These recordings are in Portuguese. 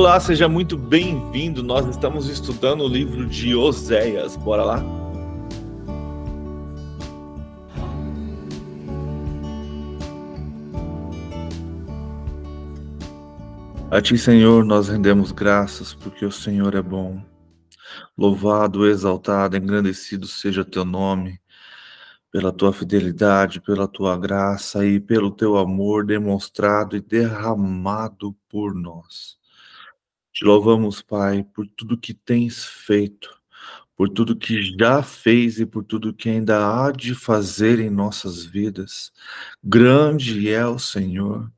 Olá, seja muito bem-vindo. Nós estamos estudando o livro de Oséias. Bora lá? A Ti, Senhor, nós rendemos graças porque o Senhor é bom. Louvado, exaltado, engrandecido seja Teu nome, pela Tua fidelidade, pela Tua graça e pelo Teu amor demonstrado e derramado por nós. Te louvamos, Pai, por tudo que tens feito, por tudo que já fez e por tudo que ainda há de fazer em nossas vidas. Grande é o Senhor,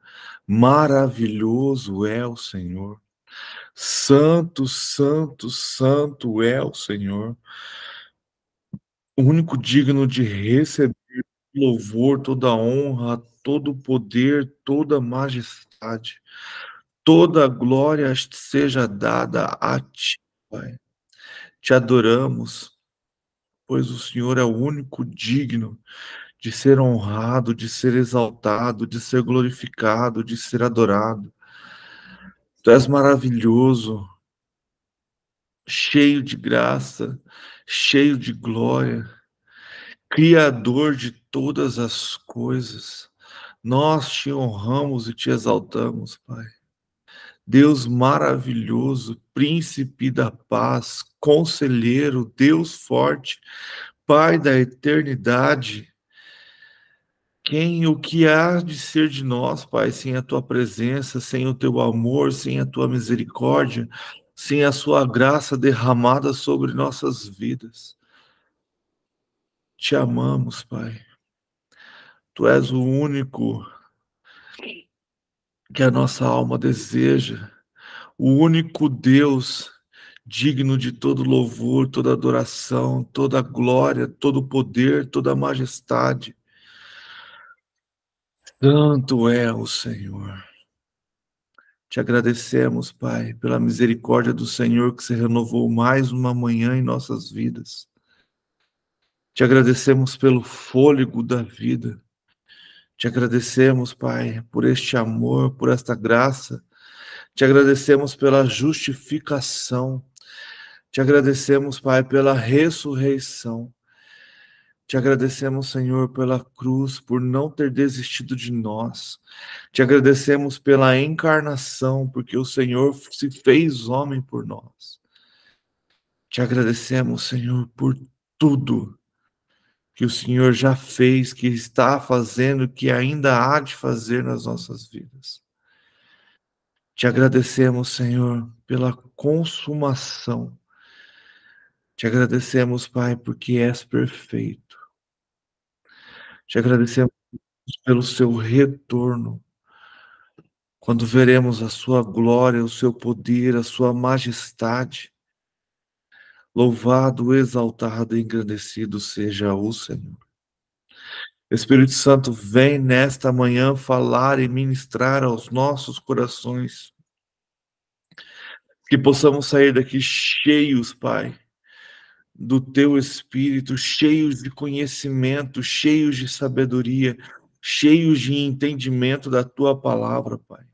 maravilhoso é o Senhor, santo, santo, santo é o Senhor, o único digno de receber louvor, toda honra, todo poder, toda majestade, toda glória seja dada a Ti, Pai. Te adoramos, pois o Senhor é o único digno de ser honrado, de ser exaltado, de ser glorificado, de ser adorado. Tu és maravilhoso, cheio de graça, cheio de glória, Criador de todas as coisas. Nós te honramos e te exaltamos, Pai. Deus maravilhoso, príncipe da paz, conselheiro, Deus forte, Pai da eternidade. O que há de ser de nós, Pai, sem a tua presença, sem o teu amor, sem a tua misericórdia, sem a sua graça derramada sobre nossas vidas? Te amamos, Pai. Tu és o único que a nossa alma deseja, o único Deus digno de todo louvor, toda adoração, toda glória, todo poder, toda majestade. Santo é o Senhor. Te agradecemos, Pai, pela misericórdia do Senhor que se renovou mais uma manhã em nossas vidas. Te agradecemos pelo fôlego da vida. Te agradecemos, Pai, por este amor, por esta graça. Te agradecemos pela justificação. Te agradecemos, Pai, pela ressurreição. Te agradecemos, Senhor, pela cruz, por não ter desistido de nós. Te agradecemos pela encarnação, porque o Senhor se fez homem por nós. Te agradecemos, Senhor, por tudo que o Senhor já fez, que está fazendo, que ainda há de fazer nas nossas vidas. Te agradecemos, Senhor, pela consumação. Te agradecemos, Pai, porque és perfeito. Te agradecemos pelo seu retorno, quando veremos a sua glória, o seu poder, a sua majestade. Louvado, exaltado e engrandecido seja o Senhor. Espírito Santo, vem nesta manhã falar e ministrar aos nossos corações. Que possamos sair daqui cheios, Pai, do Teu Espírito, cheios de conhecimento, cheios de sabedoria, cheios de entendimento da Tua palavra, Pai.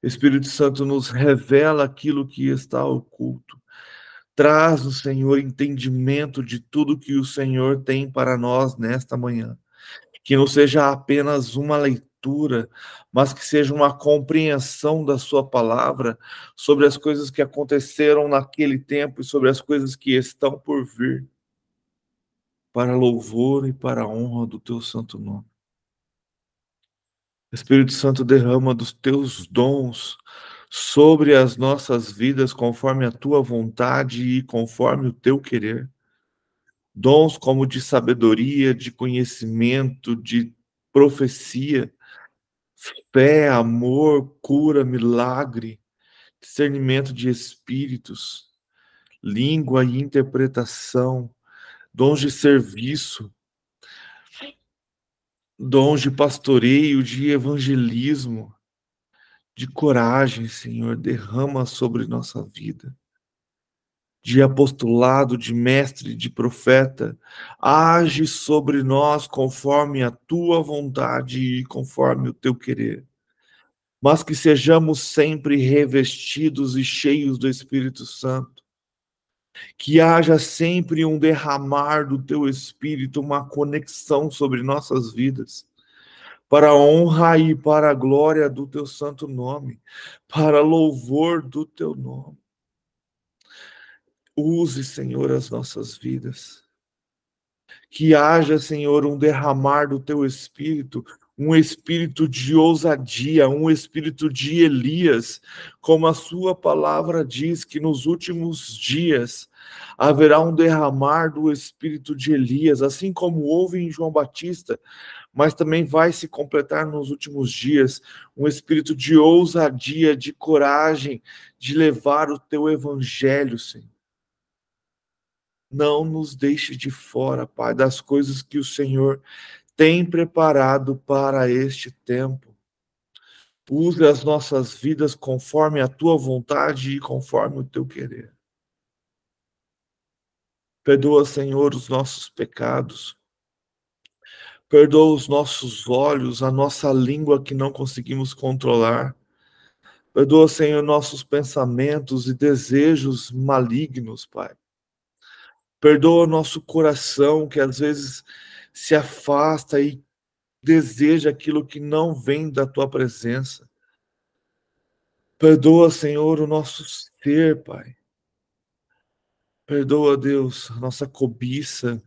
Espírito Santo, nos revela aquilo que está oculto. Traz, o Senhor, entendimento de tudo que o Senhor tem para nós nesta manhã. Que não seja apenas uma leitura, mas que seja uma compreensão da sua palavra sobre as coisas que aconteceram naquele tempo e sobre as coisas que estão por vir, para louvor e para a honra do teu santo nome. Espírito Santo, derrama dos teus dons sobre as nossas vidas, conforme a tua vontade e conforme o teu querer. Dons como de sabedoria, de conhecimento, de profecia, fé, amor, cura, milagre, discernimento de espíritos, língua e interpretação, dons de serviço, dons de pastoreio, de evangelismo, de coragem, Senhor, derrama sobre nossa vida, de apostolado, de mestre, de profeta, age sobre nós conforme a tua vontade e conforme o teu querer. mas que sejamos sempre revestidos e cheios do Espírito Santo. Que haja sempre um derramar do teu Espírito, uma conexão sobre nossas vidas, para a honra e para a glória do teu santo nome, para louvor do teu nome. Use, Senhor, as nossas vidas. Que haja, Senhor, um derramar do teu Espírito, um espírito de ousadia, um espírito de Elias, como a sua palavra diz que nos últimos dias haverá um derramar do espírito de Elias, assim como houve em João Batista, mas também vai se completar nos últimos dias, um espírito de ousadia, de coragem, de levar o teu evangelho, Senhor. Não nos deixe de fora, Pai, das coisas que o Senhor tem preparado para este tempo. Use as nossas vidas conforme a tua vontade e conforme o teu querer. Perdoa, Senhor, os nossos pecados. Perdoa os nossos olhos, a nossa língua que não conseguimos controlar. Perdoa, Senhor, nossos pensamentos e desejos malignos, Pai. Perdoa nosso coração que às vezes se afasta e deseja aquilo que não vem da tua presença. Perdoa, Senhor, o nosso ser, Pai. Perdoa, Deus, a nossa cobiça.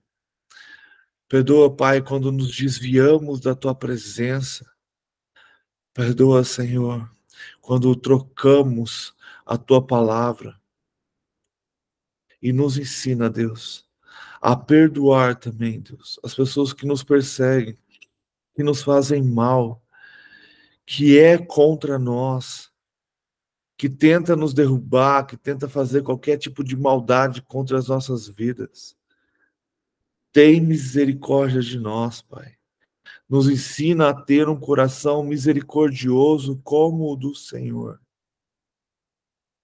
Perdoa, Pai, quando nos desviamos da tua presença. Perdoa, Senhor, quando trocamos a tua palavra. E nos ensina, Deus, a perdoar também, Deus, as pessoas que nos perseguem, que nos fazem mal, que é contra nós, que tenta nos derrubar, que tenta fazer qualquer tipo de maldade contra as nossas vidas. Tem misericórdia de nós, Pai. Nos ensina a ter um coração misericordioso como o do Senhor.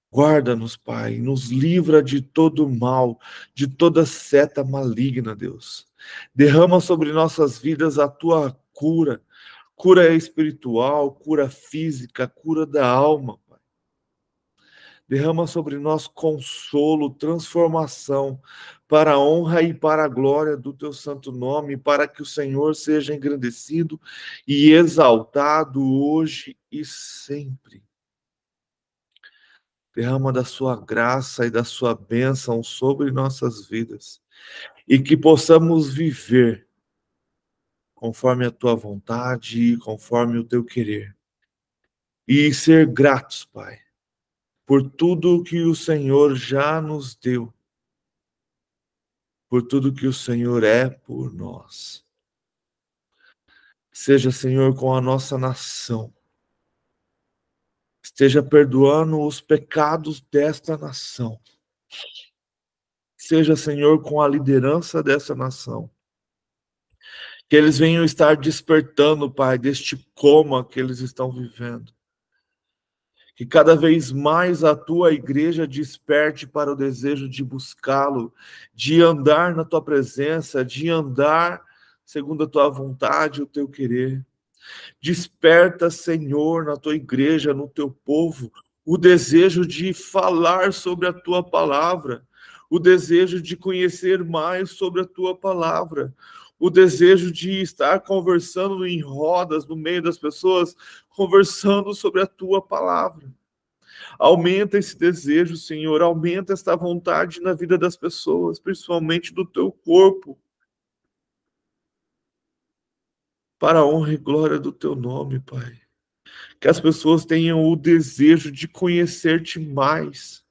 Guarda-nos, Pai, nos livra de todo mal, de toda seta maligna, Deus. Derrama sobre nossas vidas a tua cura, cura espiritual, cura física, cura da alma, Pai. Derrama sobre nós consolo, transformação, para a honra e para a glória do teu santo nome, para que o Senhor seja engrandecido e exaltado hoje e sempre. Derrama da sua graça e da sua bênção sobre nossas vidas, e que possamos viver conforme a tua vontade e conforme o teu querer. E ser gratos, Pai, por tudo que o Senhor já nos deu, por tudo que o Senhor é por nós. Seja, Senhor, com a nossa nação. Esteja perdoando os pecados desta nação. Seja, Senhor, com a liderança dessa nação. Que eles venham estar despertando, Pai, deste coma que eles estão vivendo. Que cada vez mais a tua igreja desperte para o desejo de buscá-lo, de andar na tua presença, de andar segundo a tua vontade e o teu querer. Desperta, Senhor, na tua igreja, no teu povo, o desejo de falar sobre a tua palavra, o desejo de conhecer mais sobre a tua palavra, o desejo de estar conversando em rodas no meio das pessoas, conversando sobre a tua palavra. Aumenta esse desejo, Senhor, aumenta esta vontade na vida das pessoas, principalmente do teu corpo, para a honra e glória do teu nome, Pai. Que as pessoas tenham o desejo de conhecer-te mais,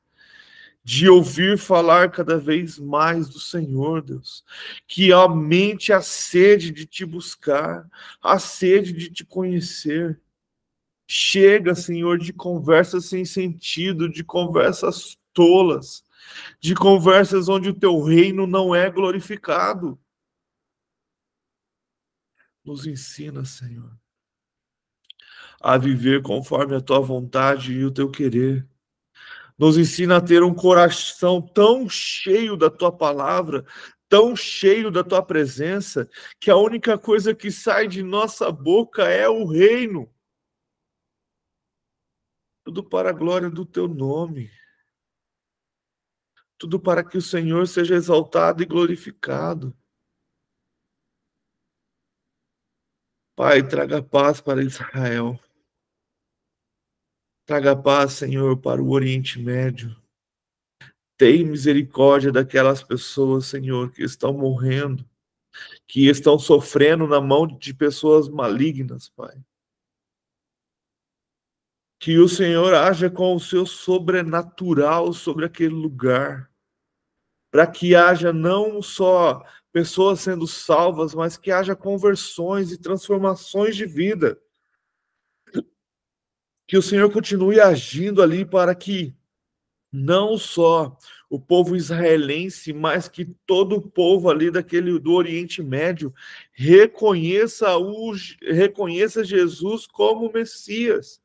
de ouvir falar cada vez mais do Senhor, Deus. Que aumente a sede de te buscar, a sede de te conhecer. Chega, Senhor, de conversas sem sentido, de conversas tolas, de conversas onde o teu reino não é glorificado. Nos ensina, Senhor, a viver conforme a tua vontade e o teu querer. Nos ensina a ter um coração tão cheio da tua palavra, tão cheio da tua presença, que a única coisa que sai de nossa boca é o reino. tudo para a glória do teu nome, tudo para que o Senhor seja exaltado e glorificado. Pai, traga paz para Israel. Traga paz, Senhor, para o Oriente Médio. Tem misericórdia daquelas pessoas, Senhor, que estão morrendo, que estão sofrendo na mão de pessoas malignas, Pai. Que o Senhor haja com o seu sobrenatural sobre aquele lugar, para que haja não só pessoas sendo salvas, mas que haja conversões e transformações de vida. Que o Senhor continue agindo ali para que não só o povo israelense, mas que todo o povo ali do Oriente Médio reconheça Jesus como Messias.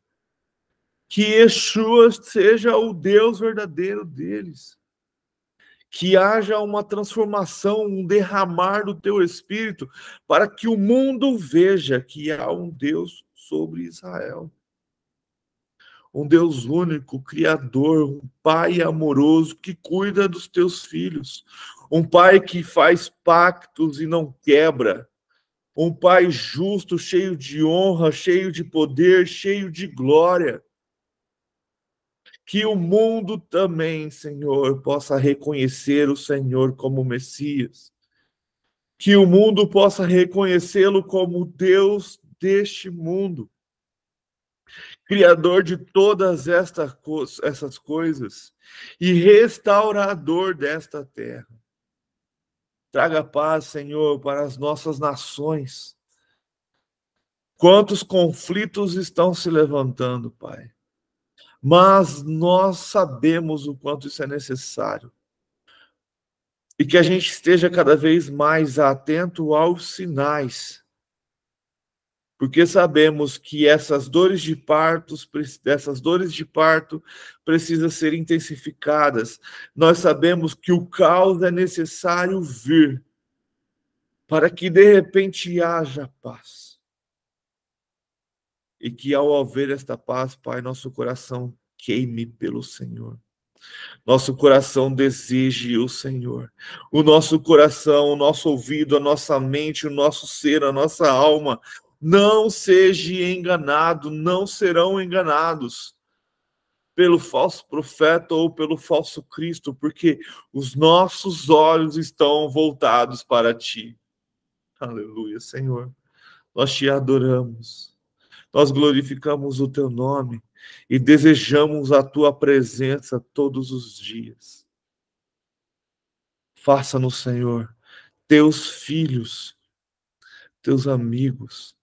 Que Yeshua seja o Deus verdadeiro deles. Que haja uma transformação, um derramar do teu Espírito, para que o mundo veja que há um Deus sobre Israel. Um Deus único, criador, um pai amoroso que cuida dos teus filhos, um pai que faz pactos e não quebra, um pai justo, cheio de honra, cheio de poder, cheio de glória. Que o mundo também, Senhor, possa reconhecer o Senhor como Messias. Que o mundo possa reconhecê-lo como Deus deste mundo. Criador de todas essas coisas e restaurador desta terra. Traga paz, Senhor, para as nossas nações. Quantos conflitos estão se levantando, Pai. Mas nós sabemos o quanto isso é necessário. E que a gente esteja cada vez mais atento aos sinais. Porque sabemos que essas dores de parto precisam ser intensificadas. Nós sabemos que o caos é necessário vir para que de repente haja paz. E que ao haver esta paz, Pai, nosso coração queime pelo Senhor. Nosso coração deseje o Senhor. O nosso coração, o nosso ouvido, a nossa mente, o nosso ser, a nossa alma não seja enganado, não serão enganados pelo falso profeta ou pelo falso Cristo, porque os nossos olhos estão voltados para ti. Aleluia, Senhor. Nós te adoramos, nós glorificamos o teu nome e desejamos a tua presença todos os dias. Faça-nos, Senhor, teus filhos, teus amigos,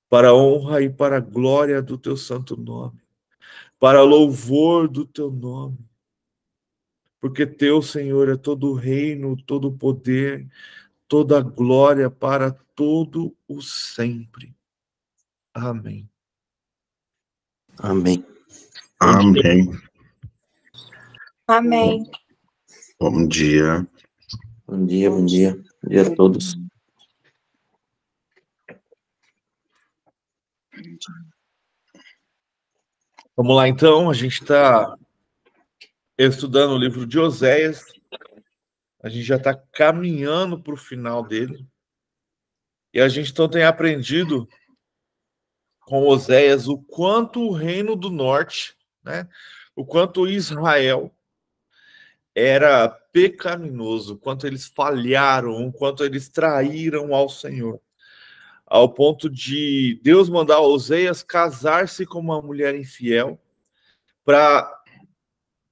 para a honra e para a glória do teu santo nome, para louvor do teu nome, porque teu, Senhor, é todo o reino, todo o poder, toda a glória para todo o sempre. Amém. Amém. Amém. Amém. Bom dia. Bom dia, bom dia. Bom dia a todos. Vamos lá, então. A gente está estudando o livro de Oséias. A gente já está caminhando para o final dele. E a gente então tem aprendido com Oséias o quanto o reino do norte, né, o quanto Israel era pecaminoso, o quanto eles falharam, o quanto eles traíram ao Senhor, ao ponto de Deus mandar Oséias casar-se com uma mulher infiel, para,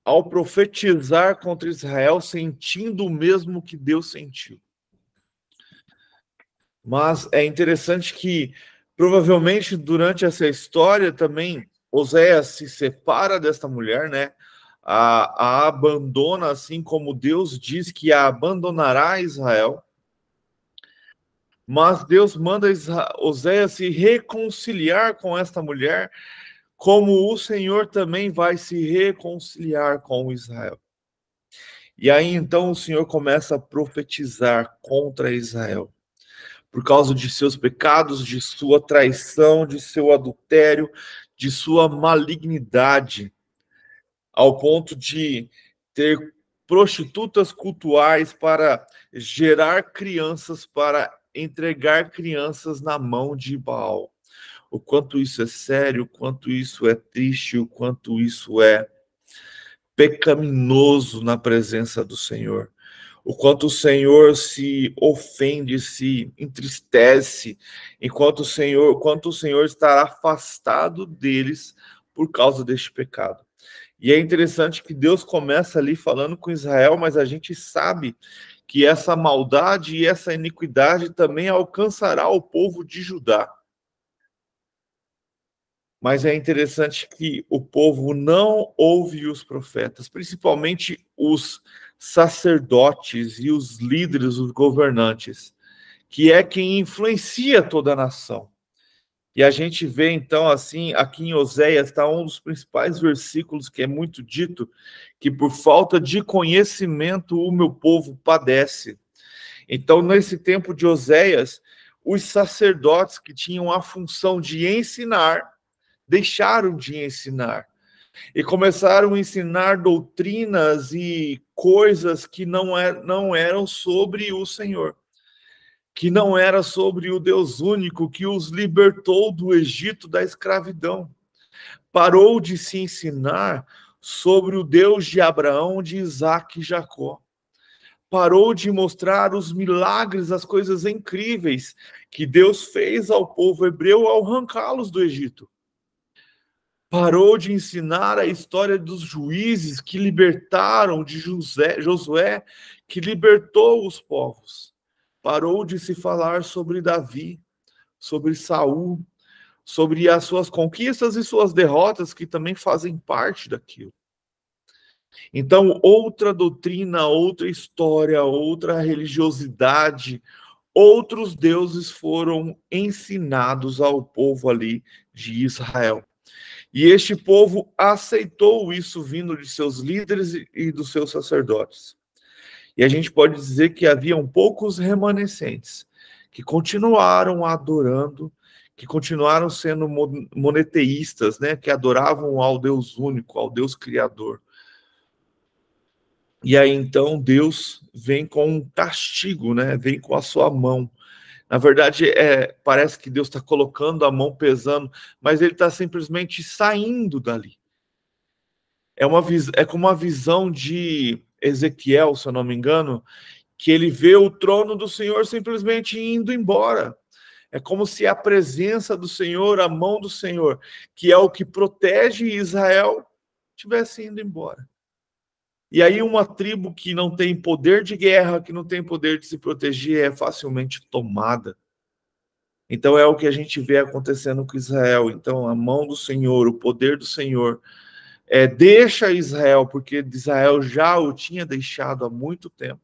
ao profetizar contra Israel, sentindo o mesmo que Deus sentiu. Mas é interessante que, provavelmente, durante essa história também, Oséias se separa desta mulher, né? A abandona, assim como Deus diz que a abandonará Israel. Mas Deus manda Oséias se reconciliar com esta mulher, como o Senhor também vai se reconciliar com Israel. E aí, então, o Senhor começa a profetizar contra Israel, por causa de seus pecados, de sua traição, de seu adultério, de sua malignidade, ao ponto de ter prostitutas cultuais para gerar crianças, para entregar crianças na mão de Baal. O quanto isso é sério, o quanto isso é triste, o quanto isso é pecaminoso na presença do Senhor. O quanto o Senhor se ofende, se entristece, quanto o Senhor estará afastado deles por causa deste pecado. E é interessante que Deus começa ali falando com Israel, mas a gente sabe que essa maldade e essa iniquidade também alcançará o povo de Judá. Mas é interessante que o povo não ouve os profetas, principalmente os sacerdotes e os líderes, os governantes, que é quem influencia toda a nação. E a gente vê, então, assim, aqui em Oséias está um dos principais versículos que é muito dito, que por falta de conhecimento o meu povo padece. Então, nesse tempo de Oséias, os sacerdotes que tinham a função de ensinar, deixaram de ensinar e começaram a ensinar doutrinas e coisas que não eram sobre o Senhor, que não era sobre o Deus único que os libertou do Egito, da escravidão. Parou de se ensinar sobre o Deus de Abraão, de Isaac e Jacó. Parou de mostrar os milagres, as coisas incríveis que Deus fez ao povo hebreu ao arrancá-los do Egito. Parou de ensinar a história dos juízes que libertaram, de Josué, que libertou os povos. Parou de se falar sobre Davi, sobre Saul, sobre as suas conquistas e suas derrotas, que também fazem parte daquilo. Então, outra doutrina, outra história, outra religiosidade, outros deuses foram ensinados ao povo ali de Israel. E este povo aceitou isso vindo de seus líderes e dos seus sacerdotes. E a gente pode dizer que haviam poucos remanescentes que continuaram adorando, que continuaram sendo monoteístas, né, que adoravam ao Deus único, ao Deus criador. E aí então Deus vem com um castigo, né, vem com a sua mão. Na verdade, parece que Deus está colocando a mão pesando, mas ele está simplesmente saindo dali. É como uma visão de Ezequiel, se eu não me engano, que ele vê o trono do Senhor simplesmente indo embora. É como se a presença do Senhor, a mão do Senhor, que é o que protege Israel, estivesse indo embora. E aí uma tribo que não tem poder de guerra, que não tem poder de se proteger, é facilmente tomada. Então é o que a gente vê acontecendo com Israel. Então a mão do Senhor, o poder do Senhor, deixa Israel, porque Israel já o tinha deixado há muito tempo.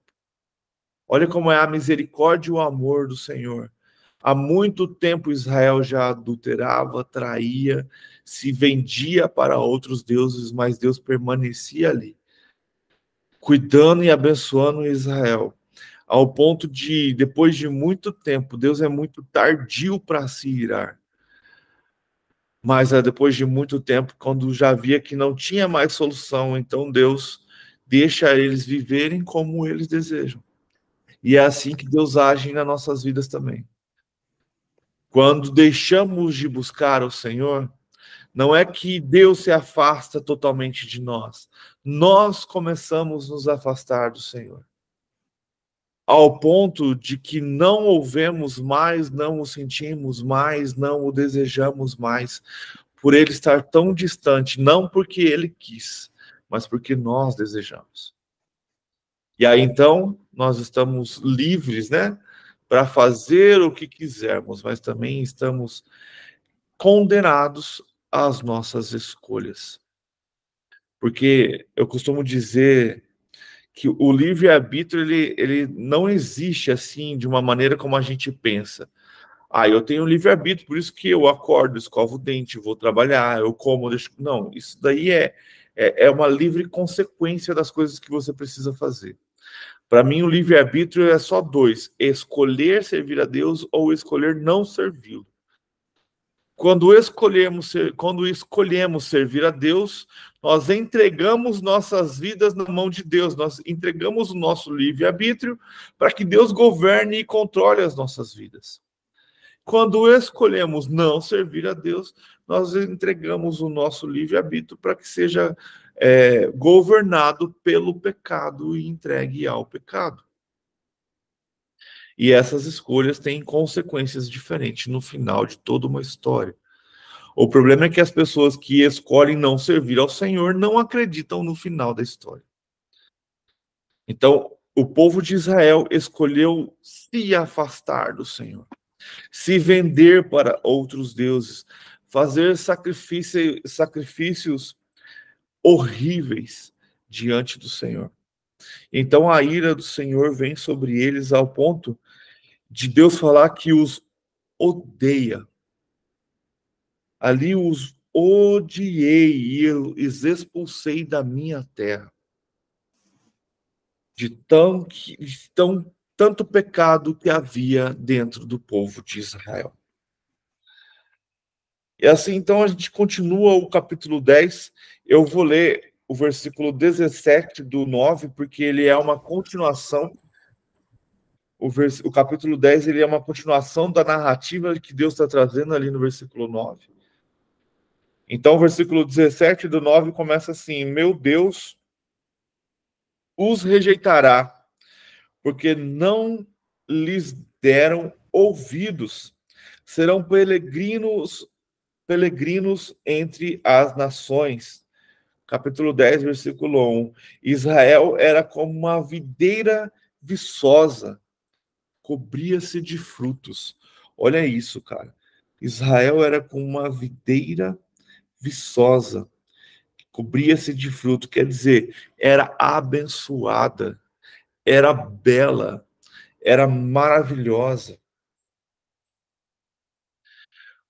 Olha como é a misericórdia e o amor do Senhor. Há muito tempo Israel já adulterava, traía, se vendia para outros deuses, mas Deus permanecia ali, cuidando e abençoando Israel. Ao ponto de, depois de muito tempo, Deus é muito tardio para se irar. Mas depois de muito tempo, quando já via que não tinha mais solução, então Deus deixa eles viverem como eles desejam. E é assim que Deus age nas nossas vidas também. Quando deixamos de buscar o Senhor, não é que Deus se afasta totalmente de nós. Nós começamos a nos afastar do Senhor. Ao ponto de que não ouvemos mais, não o sentimos mais, não o desejamos mais, por ele estar tão distante, não porque ele quis, mas porque nós desejamos. E aí, então, nós estamos livres, né, para fazer o que quisermos, mas também estamos condenados às nossas escolhas. Porque eu costumo dizer que o livre-arbítrio, ele não existe assim, de uma maneira como a gente pensa. Eu tenho livre-arbítrio, por isso que eu acordo, escovo o dente, vou trabalhar, eu como, deixo... Não, isso daí é uma livre consequência das coisas que você precisa fazer. Para mim, o livre-arbítrio é só dois: escolher servir a Deus ou escolher não servi-lo. Quando escolhemos servir a Deus, nós entregamos nossas vidas na mão de Deus, nós entregamos o nosso livre-arbítrio para que Deus governe e controle as nossas vidas. Quando escolhemos não servir a Deus, nós entregamos o nosso livre-arbítrio para que seja governado pelo pecado e entregue ao pecado. E essas escolhas têm consequências diferentes no final de toda uma história. O problema é que as pessoas que escolhem não servir ao Senhor não acreditam no final da história. Então, o povo de Israel escolheu se afastar do Senhor, se vender para outros deuses, fazer sacrifícios horríveis diante do Senhor. Então, a ira do Senhor vem sobre eles ao ponto de Deus falar que os odeia. Ali os odiei e os expulsei da minha terra. De tanto pecado que havia dentro do povo de Israel. E assim, então, a gente continua o capítulo 10. Eu vou ler o versículo 17 do 9, porque ele é uma continuação. O capítulo 10 ele é uma continuação da narrativa que Deus está trazendo ali no versículo 9. Então, o versículo 17 do 9 começa assim: meu Deus os rejeitará, porque não lhes deram ouvidos. Serão peregrinos entre as nações. Capítulo 10, versículo 1. Israel era como uma videira viçosa, cobria-se de frutos. Olha isso, cara. Israel era como uma videira viçosa, cobria-se de fruto, quer dizer, era abençoada, era bela, era maravilhosa.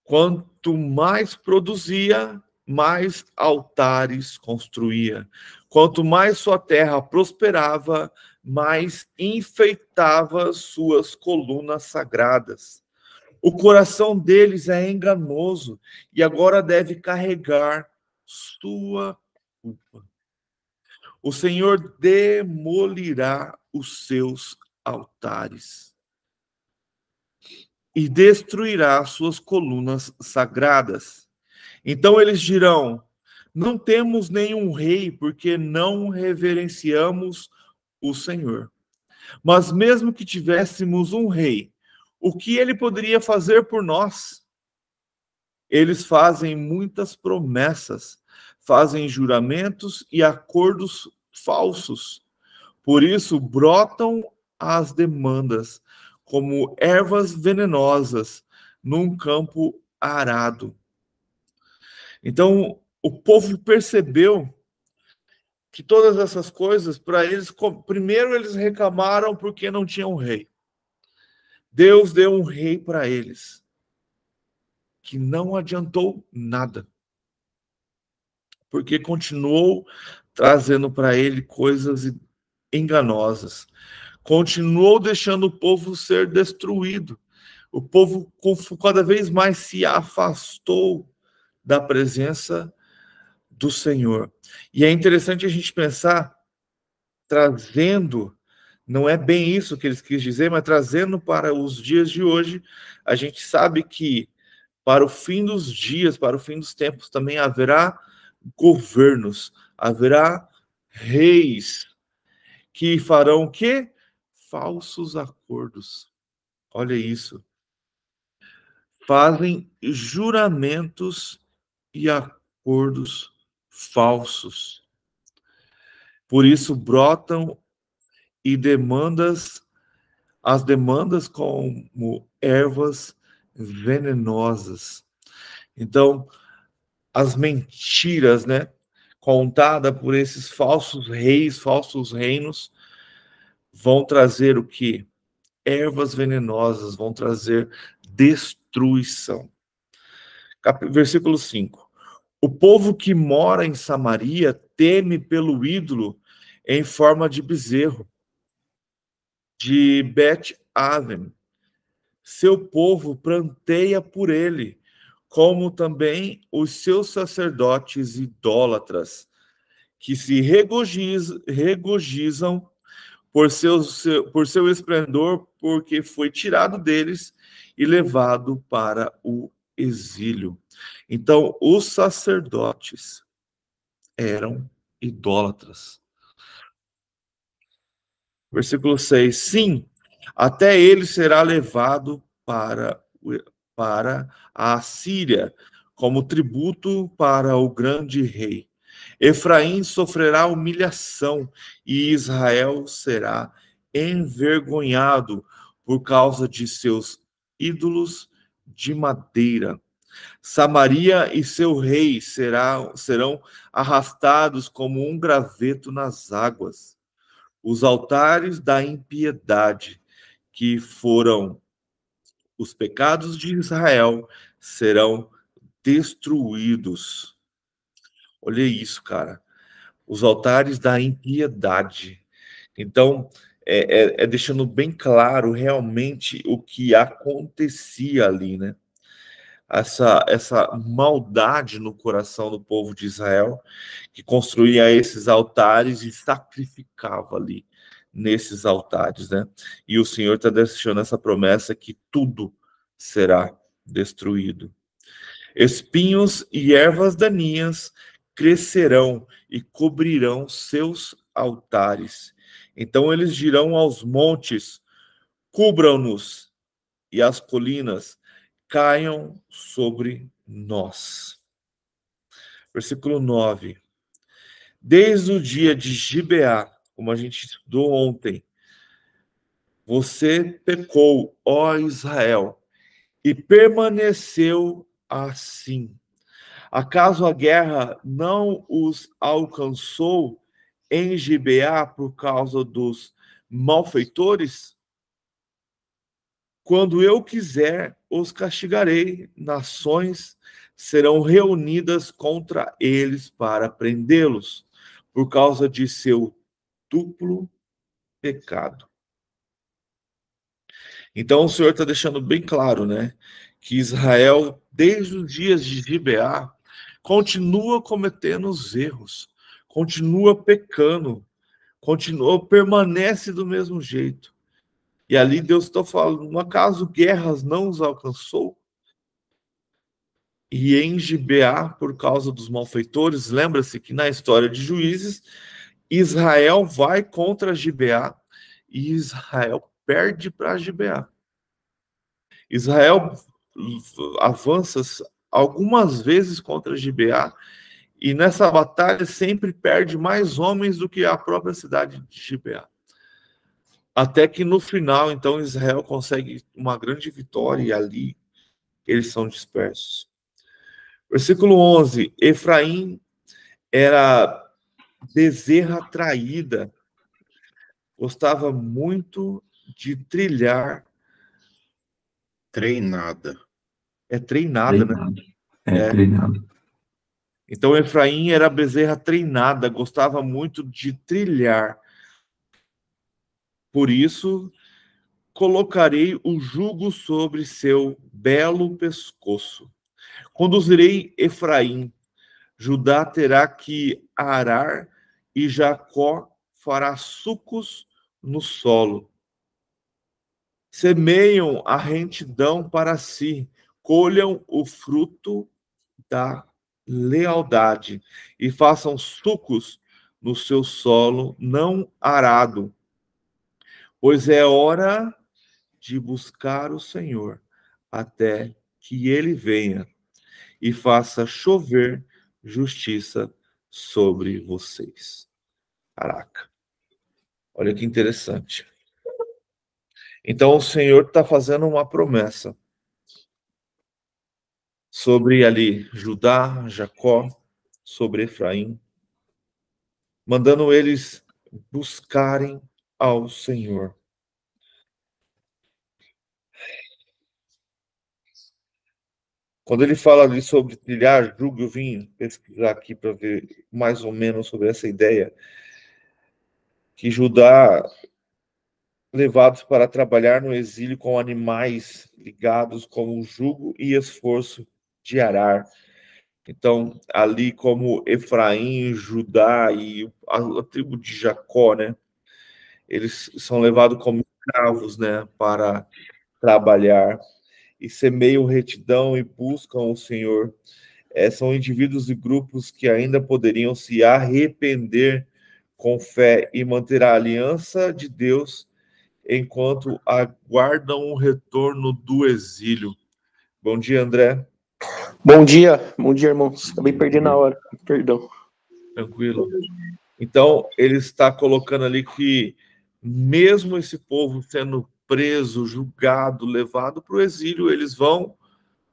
Quanto mais produzia, mais altares construía. Quanto mais sua terra prosperava, mais enfeitava suas colunas sagradas. O coração deles é enganoso e agora deve carregar sua culpa. O Senhor demolirá os seus altares e destruirá suas colunas sagradas. Então eles dirão: não temos nenhum rei, porque não reverenciamos o Senhor. Mas mesmo que tivéssemos um rei, o que ele poderia fazer por nós? Eles fazem muitas promessas, fazem juramentos e acordos falsos. Por isso brotam as demandas, como ervas venenosas num campo arado. Então, o povo percebeu que todas essas coisas, para eles, primeiro eles reclamaram porque não tinham rei. Deus deu um rei para eles, que não adiantou nada, porque continuou trazendo para ele coisas enganosas, continuou deixando o povo ser destruído. O povo cada vez mais se afastou da presença do Senhor. E é interessante a gente pensar, trazendo, não é bem isso que eles quis dizer, mas trazendo para os dias de hoje, a gente sabe que para o fim dos dias, para o fim dos tempos, também haverá governos, haverá reis que farão o quê? Falsos acordos. Olha isso. Fazem juramentos e acordos falsos. Por isso brotam as demandas como ervas venenosas. Então, as mentiras, né, contada por esses falsos reis, falsos reinos, vão trazer o quê? Ervas venenosas, vão trazer destruição. Versículo 5. O povo que mora em Samaria teme pelo ídolo em forma de bezerro, de Bet-Aven. Seu povo pranteia por ele, como também os seus sacerdotes idólatras, que se regozijam por seu esplendor, porque foi tirado deles e levado para o exílio. Então, os sacerdotes eram idólatras. Versículo 6. Sim, até ele será levado para a Assíria, como tributo para o grande rei. Efraim sofrerá humilhação e Israel será envergonhado por causa de seus ídolos de madeira. Samaria e seu rei serão arrastados como um graveto nas águas. Os altares da impiedade, que foram os pecados de Israel, serão destruídos. Olha isso, cara. Os altares da impiedade. Então, é deixando bem claro realmente o que acontecia ali, né? Essa maldade no coração do povo de Israel, que construía esses altares e sacrificava ali nesses altares, né? E o Senhor está deixando essa promessa que tudo será destruído. Espinhos e ervas daninhas crescerão e cobrirão seus altares. Então eles dirão aos montes: cubram-nos, e as colinas caiam sobre nós. Versículo 9. Desde o dia de Gibeá, como a gente estudou ontem, você pecou, ó Israel, e permaneceu assim. Acaso a guerra não os alcançou em Gibeá por causa dos malfeitores? Quando eu quiser, os castigarei. Nações serão reunidas contra eles para prendê-los, por causa de seu duplo pecado. Então o Senhor está deixando bem claro, né, que Israel, desde os dias de Gibeá, continua cometendo os erros, continua pecando, permanece do mesmo jeito. E ali Deus está falando: acaso guerras não os alcançou? E em Gibeá, por causa dos malfeitores, lembra-se que na história de Juízes, Israel vai contra Gibeá e Israel perde para Gibeá. Israel avança algumas vezes contra Gibeá e nessa batalha sempre perde mais homens do que a própria cidade de Gibeá. Até que no final, então, Israel consegue uma grande vitória e ali eles são dispersos. Versículo 11. Efraim era bezerra traída, gostava muito de trilhar. Treinada. É treinada, né? Treinada. Então Efraim era bezerra treinada, gostava muito de trilhar. Por isso, colocarei o jugo sobre seu belo pescoço. Conduzirei Efraim. Judá terá que arar e Jacó fará sucos no solo. Semeiam a retidão para si, colham o fruto da lealdade e façam sucos no seu solo não arado, pois é hora de buscar o Senhor até que ele venha e faça chover justiça sobre vocês. Caraca. Olha que interessante. Então o Senhor está fazendo uma promessa sobre ali Judá, Jacó, sobre Efraim, mandando eles buscarem ao Senhor. Quando ele fala ali sobre trilhar jugo, eu vim pesquisar aqui para ver mais ou menos sobre essa ideia que Judá, levados para trabalhar no exílio com animais ligados como jugo e esforço de Arar. Então, ali como Efraim, Judá e a tribo de Jacó, né? Eles são levados como escravos, né? Para trabalhar e semeiam retidão e buscam o Senhor. São indivíduos e grupos que ainda poderiam se arrepender com fé e manter a aliança de Deus enquanto aguardam o retorno do exílio. Bom dia, André. Bom dia, irmãos. Acabei perdendo a hora, perdão. Tranquilo. Então, ele está colocando ali que mesmo esse povo sendo preso, julgado, levado para o exílio, eles vão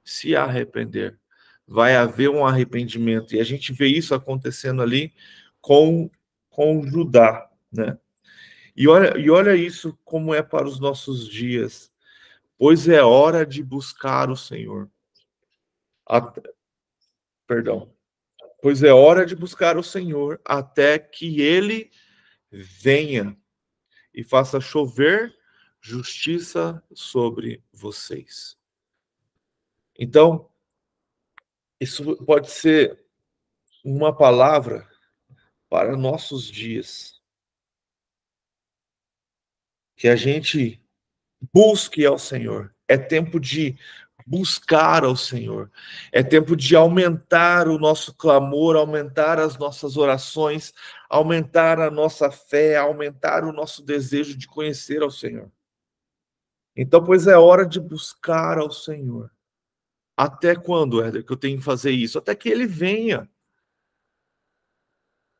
se arrepender. Vai haver um arrependimento. E a gente vê isso acontecendo ali com Judá, né? E olha isso como é para os nossos dias. Pois é hora de buscar o Senhor. Perdão. Pois é hora de buscar o Senhor até que Ele venha e faça chover justiça sobre vocês. Então, isso pode ser uma palavra para nossos dias. Que a gente busque ao Senhor. É tempo de buscar ao Senhor. É tempo de aumentar o nosso clamor, aumentar as nossas orações, aumentar a nossa fé, aumentar o nosso desejo de conhecer ao Senhor. Então, pois é hora de buscar ao Senhor. Até quando, Éder, que eu tenho que fazer isso? Até que Ele venha.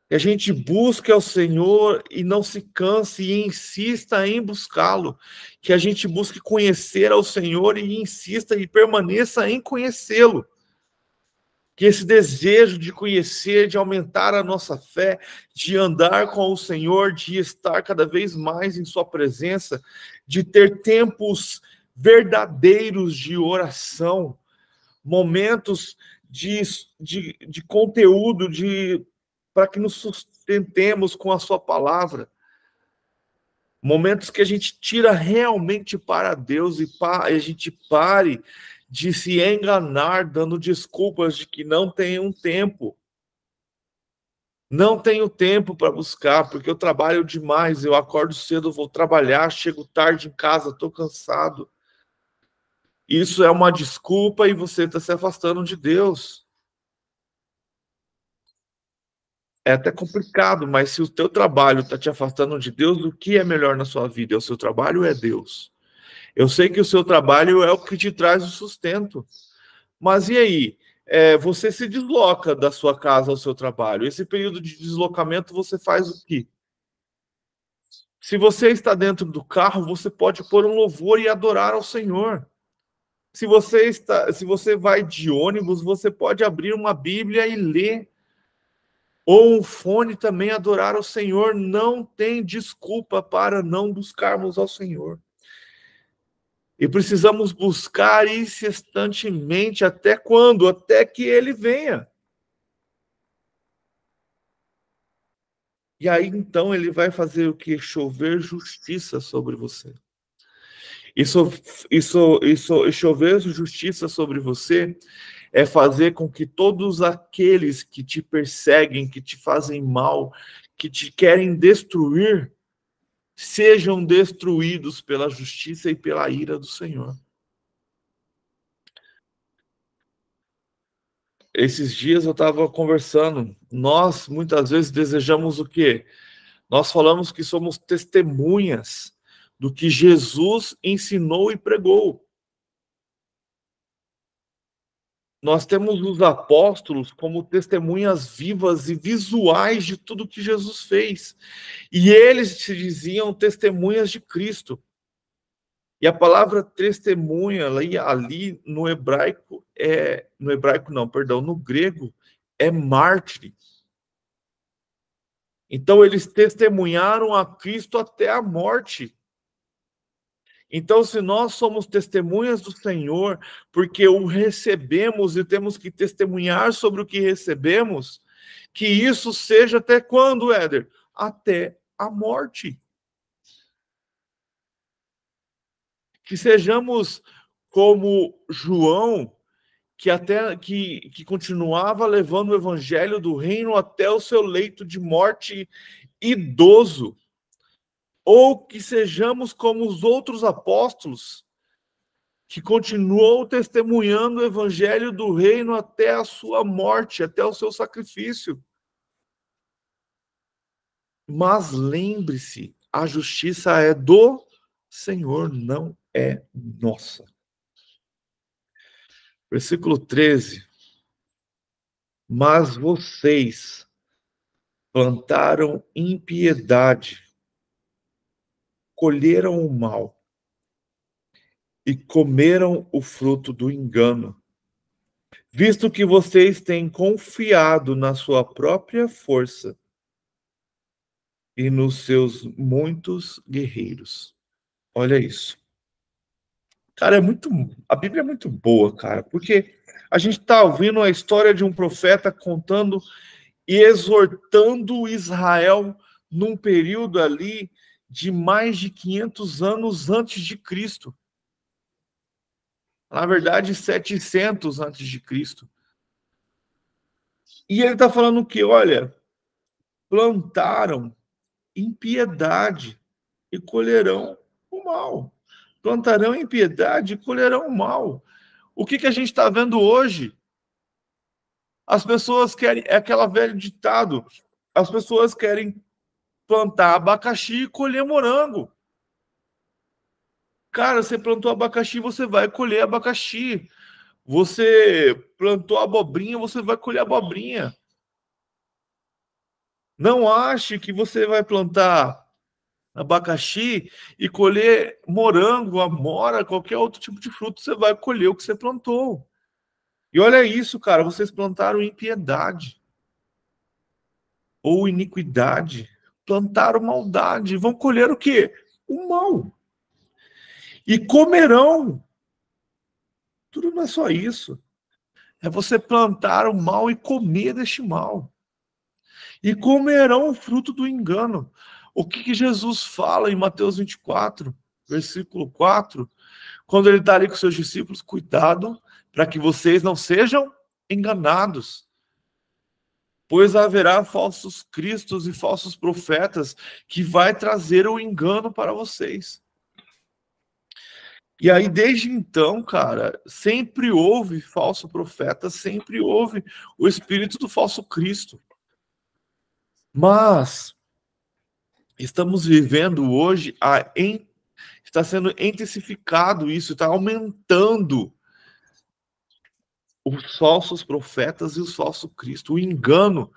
Que a gente busque ao Senhor e não se canse e insista em buscá-lo. Que a gente busque conhecer ao Senhor e insista e permaneça em conhecê-lo. Que esse desejo de conhecer, de aumentar a nossa fé, de andar com o Senhor, de estar cada vez mais em sua presença, de ter tempos verdadeiros de oração, momentos de conteúdo, para que nos sustentemos com a sua palavra. Momentos que a gente tira realmente para Deus e a gente pare de se enganar dando desculpas de que não tem um tempo. Não tenho tempo para buscar, porque eu trabalho demais, eu acordo cedo, vou trabalhar, chego tarde em casa, estou cansado. Isso é uma desculpa e você está se afastando de Deus. É até complicado, mas se o teu trabalho está te afastando de Deus, o que é melhor na sua vida? É o seu trabalho ou é Deus? Eu sei que o seu trabalho é o que te traz o sustento. Mas e aí? Você se desloca da sua casa ao seu trabalho. Esse período de deslocamento você faz o quê? Se você está dentro do carro, você pode pôr um louvor e adorar ao Senhor. Se você vai de ônibus, você pode abrir uma Bíblia e ler. Ou um fone também adorar ao Senhor. Não tem desculpa para não buscarmos ao Senhor. E precisamos buscar incessantemente até quando? Até que Ele venha. E aí, então, Ele vai fazer o quê? Chover justiça sobre você. Isso chover justiça sobre você é fazer com que todos aqueles que te perseguem, que te fazem mal, que te querem destruir, sejam destruídos pela justiça e pela ira do Senhor. Esses dias eu estava conversando, nós muitas vezes desejamos o quê? Nós falamos que somos testemunhas do que Jesus ensinou e pregou. Nós temos os apóstolos como testemunhas vivas e visuais de tudo que Jesus fez. E eles se diziam testemunhas de Cristo. E a palavra testemunha ali no hebraico no grego é mártir. Então eles testemunharam a Cristo até a morte. Então, se nós somos testemunhas do Senhor, porque o recebemos e temos que testemunhar sobre o que recebemos, que isso seja até quando, Éder? Até a morte. Que sejamos como João, que continuava levando o evangelho do reino até o seu leito de morte idoso, ou que sejamos como os outros apóstolos, que continuou testemunhando o evangelho do reino até a sua morte, até o seu sacrifício. Mas lembre-se, a justiça é do Senhor, não é nossa. Versículo 13. Mas vocês plantaram impiedade, colheram o mal e comeram o fruto do engano. Visto que vocês têm confiado na sua própria força e nos seus muitos guerreiros. Olha isso. Cara, a Bíblia é muito boa, cara, porque a gente está ouvindo a história de um profeta contando e exortando Israel num período ali de mais de 500 anos antes de Cristo. Na verdade, 700 antes de Cristo. E ele está falando que, olha, plantaram impiedade e colherão o mal. Plantarão impiedade e colherão o mal. O que a gente está vendo hoje? As pessoas querem, é aquela velho ditado, as pessoas querem plantar abacaxi e colher morango. Cara, você plantou abacaxi, você vai colher abacaxi. Você plantou abobrinha, você vai colher abobrinha. Não ache que você vai plantar abacaxi e colher morango, amora, qualquer outro tipo de fruto, você vai colher o que você plantou. E olha isso, cara, vocês plantaram impiedade ou iniquidade, plantaram maldade, vão colher o quê? O mal. E comerão. Tudo não é só isso. É você plantar o mal e comer deste mal. E comerão o fruto do engano. O que Jesus fala em Mateus 24, versículo 4, quando ele está ali com seus discípulos? Cuidado para que vocês não sejam enganados, pois haverá falsos cristos e falsos profetas que vai trazer o engano para vocês. E aí, desde então, cara, sempre houve falso profeta, sempre houve o espírito do falso Cristo. Mas estamos vivendo hoje, está sendo intensificado isso, está aumentando os falsos profetas e os falsos Cristo. O engano,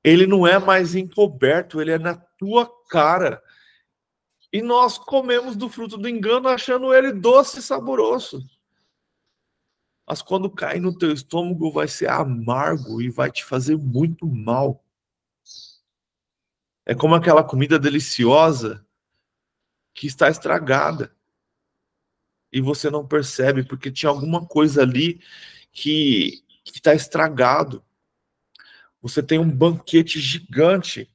ele não é mais encoberto, ele é na tua cara. E nós comemos do fruto do engano achando ele doce e saboroso. Mas quando cai no teu estômago vai ser amargo e vai te fazer muito mal. É como aquela comida deliciosa que está estragada. E você não percebe porque tinha alguma coisa ali que está estragado. Você tem um banquete gigante.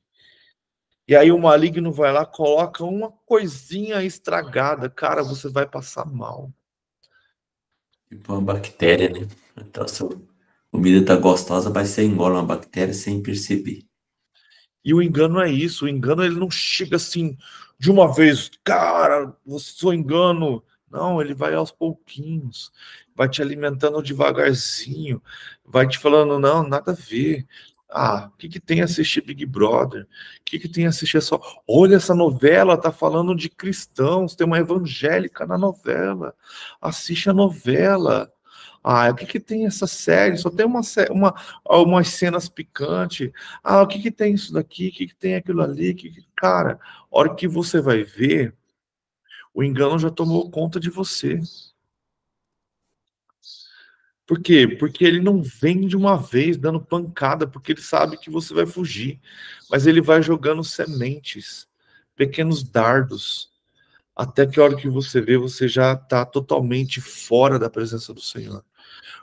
E aí o maligno vai lá, coloca uma coisinha estragada. Cara, você vai passar mal. Tipo uma bactéria, né? Então, se a comida tá gostosa, vai ser engole uma bactéria sem perceber. E o engano é isso. O engano, ele não chega assim de uma vez. Cara, você sou engano. Não, ele vai aos pouquinhos. Vai te alimentando devagarzinho. Vai te falando, não, nada a ver. Ah, o que tem a assistir Big Brother? O que tem a assistir só? Olha, essa novela tá falando de cristãos, tem uma evangélica na novela. Assiste a novela. Ah, o que tem essa série? Só tem umas cenas picantes. Ah, o que tem isso daqui? O que tem aquilo ali? Cara, a hora que você vai ver, o engano já tomou conta de você. Por quê? Porque ele não vem de uma vez dando pancada, porque ele sabe que você vai fugir. Mas ele vai jogando sementes, pequenos dardos, até que a hora que você vê, você já está totalmente fora da presença do Senhor.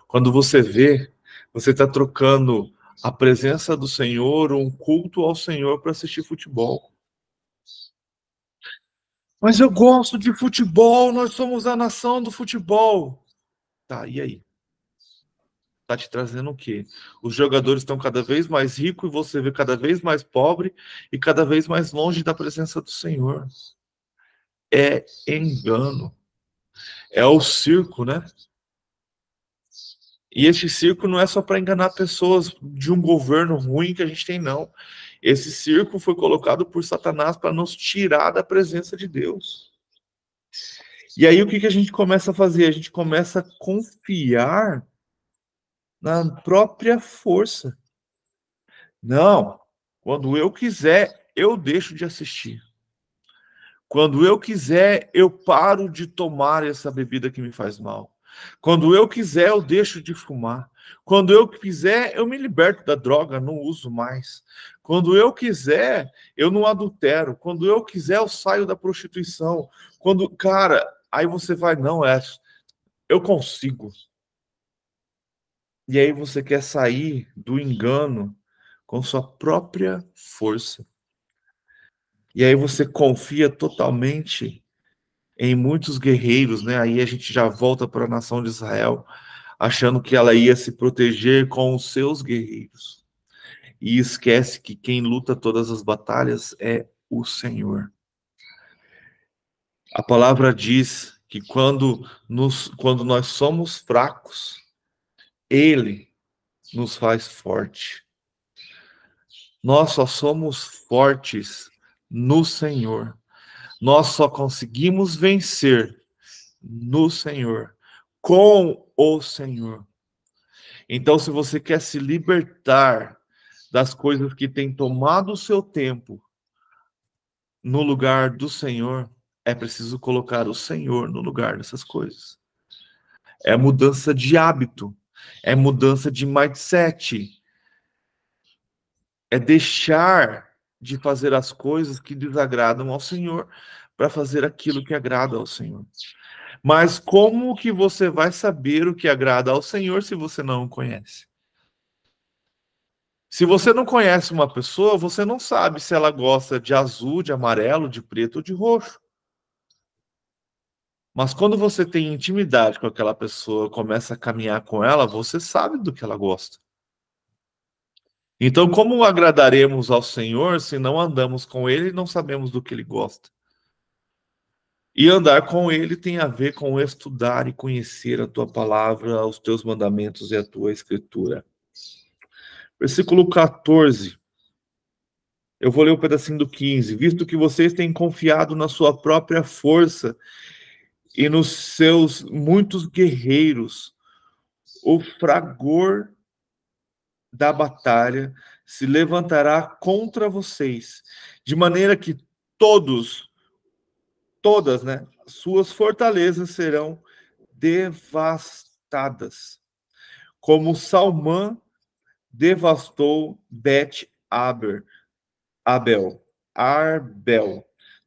Quando você vê, você está trocando a presença do Senhor, um culto ao Senhor, para assistir futebol. Mas eu gosto de futebol, nós somos a nação do futebol. Tá, e aí? Está te trazendo o quê? Os jogadores estão cada vez mais ricos e você vê cada vez mais pobre e cada vez mais longe da presença do Senhor. É engano. É o circo, né? E esse circo não é só para enganar pessoas de um governo ruim que a gente tem, não. Esse circo foi colocado por Satanás para nos tirar da presença de Deus. E aí o que a gente começa a fazer? A gente começa a confiar na própria força. Não, quando eu quiser, eu deixo de assistir. Quando eu quiser, eu paro de tomar essa bebida que me faz mal. Quando eu quiser, eu deixo de fumar. Quando eu quiser, eu me liberto da droga, não uso mais. Quando eu quiser, eu não adultero. Quando eu quiser, eu saio da prostituição. Cara, aí você vai, não, eu consigo. E aí você quer sair do engano com sua própria força. E aí você confia totalmente em muitos guerreiros, né? Aí a gente já volta para a nação de Israel, achando que ela ia se proteger com os seus guerreiros. E esquece que quem luta todas as batalhas é o Senhor. A palavra diz que quando nós somos fracos, Ele nos faz forte. Nós só somos fortes no Senhor. Nós só conseguimos vencer no Senhor, com o Senhor. Então, se você quer se libertar das coisas que têm tomado o seu tempo no lugar do Senhor, é preciso colocar o Senhor no lugar dessas coisas. É mudança de hábito, é mudança de mindset, é deixar de fazer as coisas que desagradam ao Senhor para fazer aquilo que agrada ao Senhor. Mas como que você vai saber o que agrada ao Senhor se você não o conhece? Se você não conhece uma pessoa, você não sabe se ela gosta de azul, de amarelo, de preto ou de roxo. Mas quando você tem intimidade com aquela pessoa, começa a caminhar com ela, você sabe do que ela gosta. Então, como agradaremos ao Senhor se não andamos com Ele e não sabemos do que Ele gosta? E andar com Ele tem a ver com estudar e conhecer a Tua palavra, os Teus mandamentos e a Tua Escritura. Versículo 14. Eu vou ler um pedacinho do 15. Visto que vocês têm confiado na sua própria força e nos seus muitos guerreiros, o fragor da batalha se levantará contra vocês, de maneira que todas, né, suas fortalezas serão devastadas, como Salmã devastou Bet-Arbel,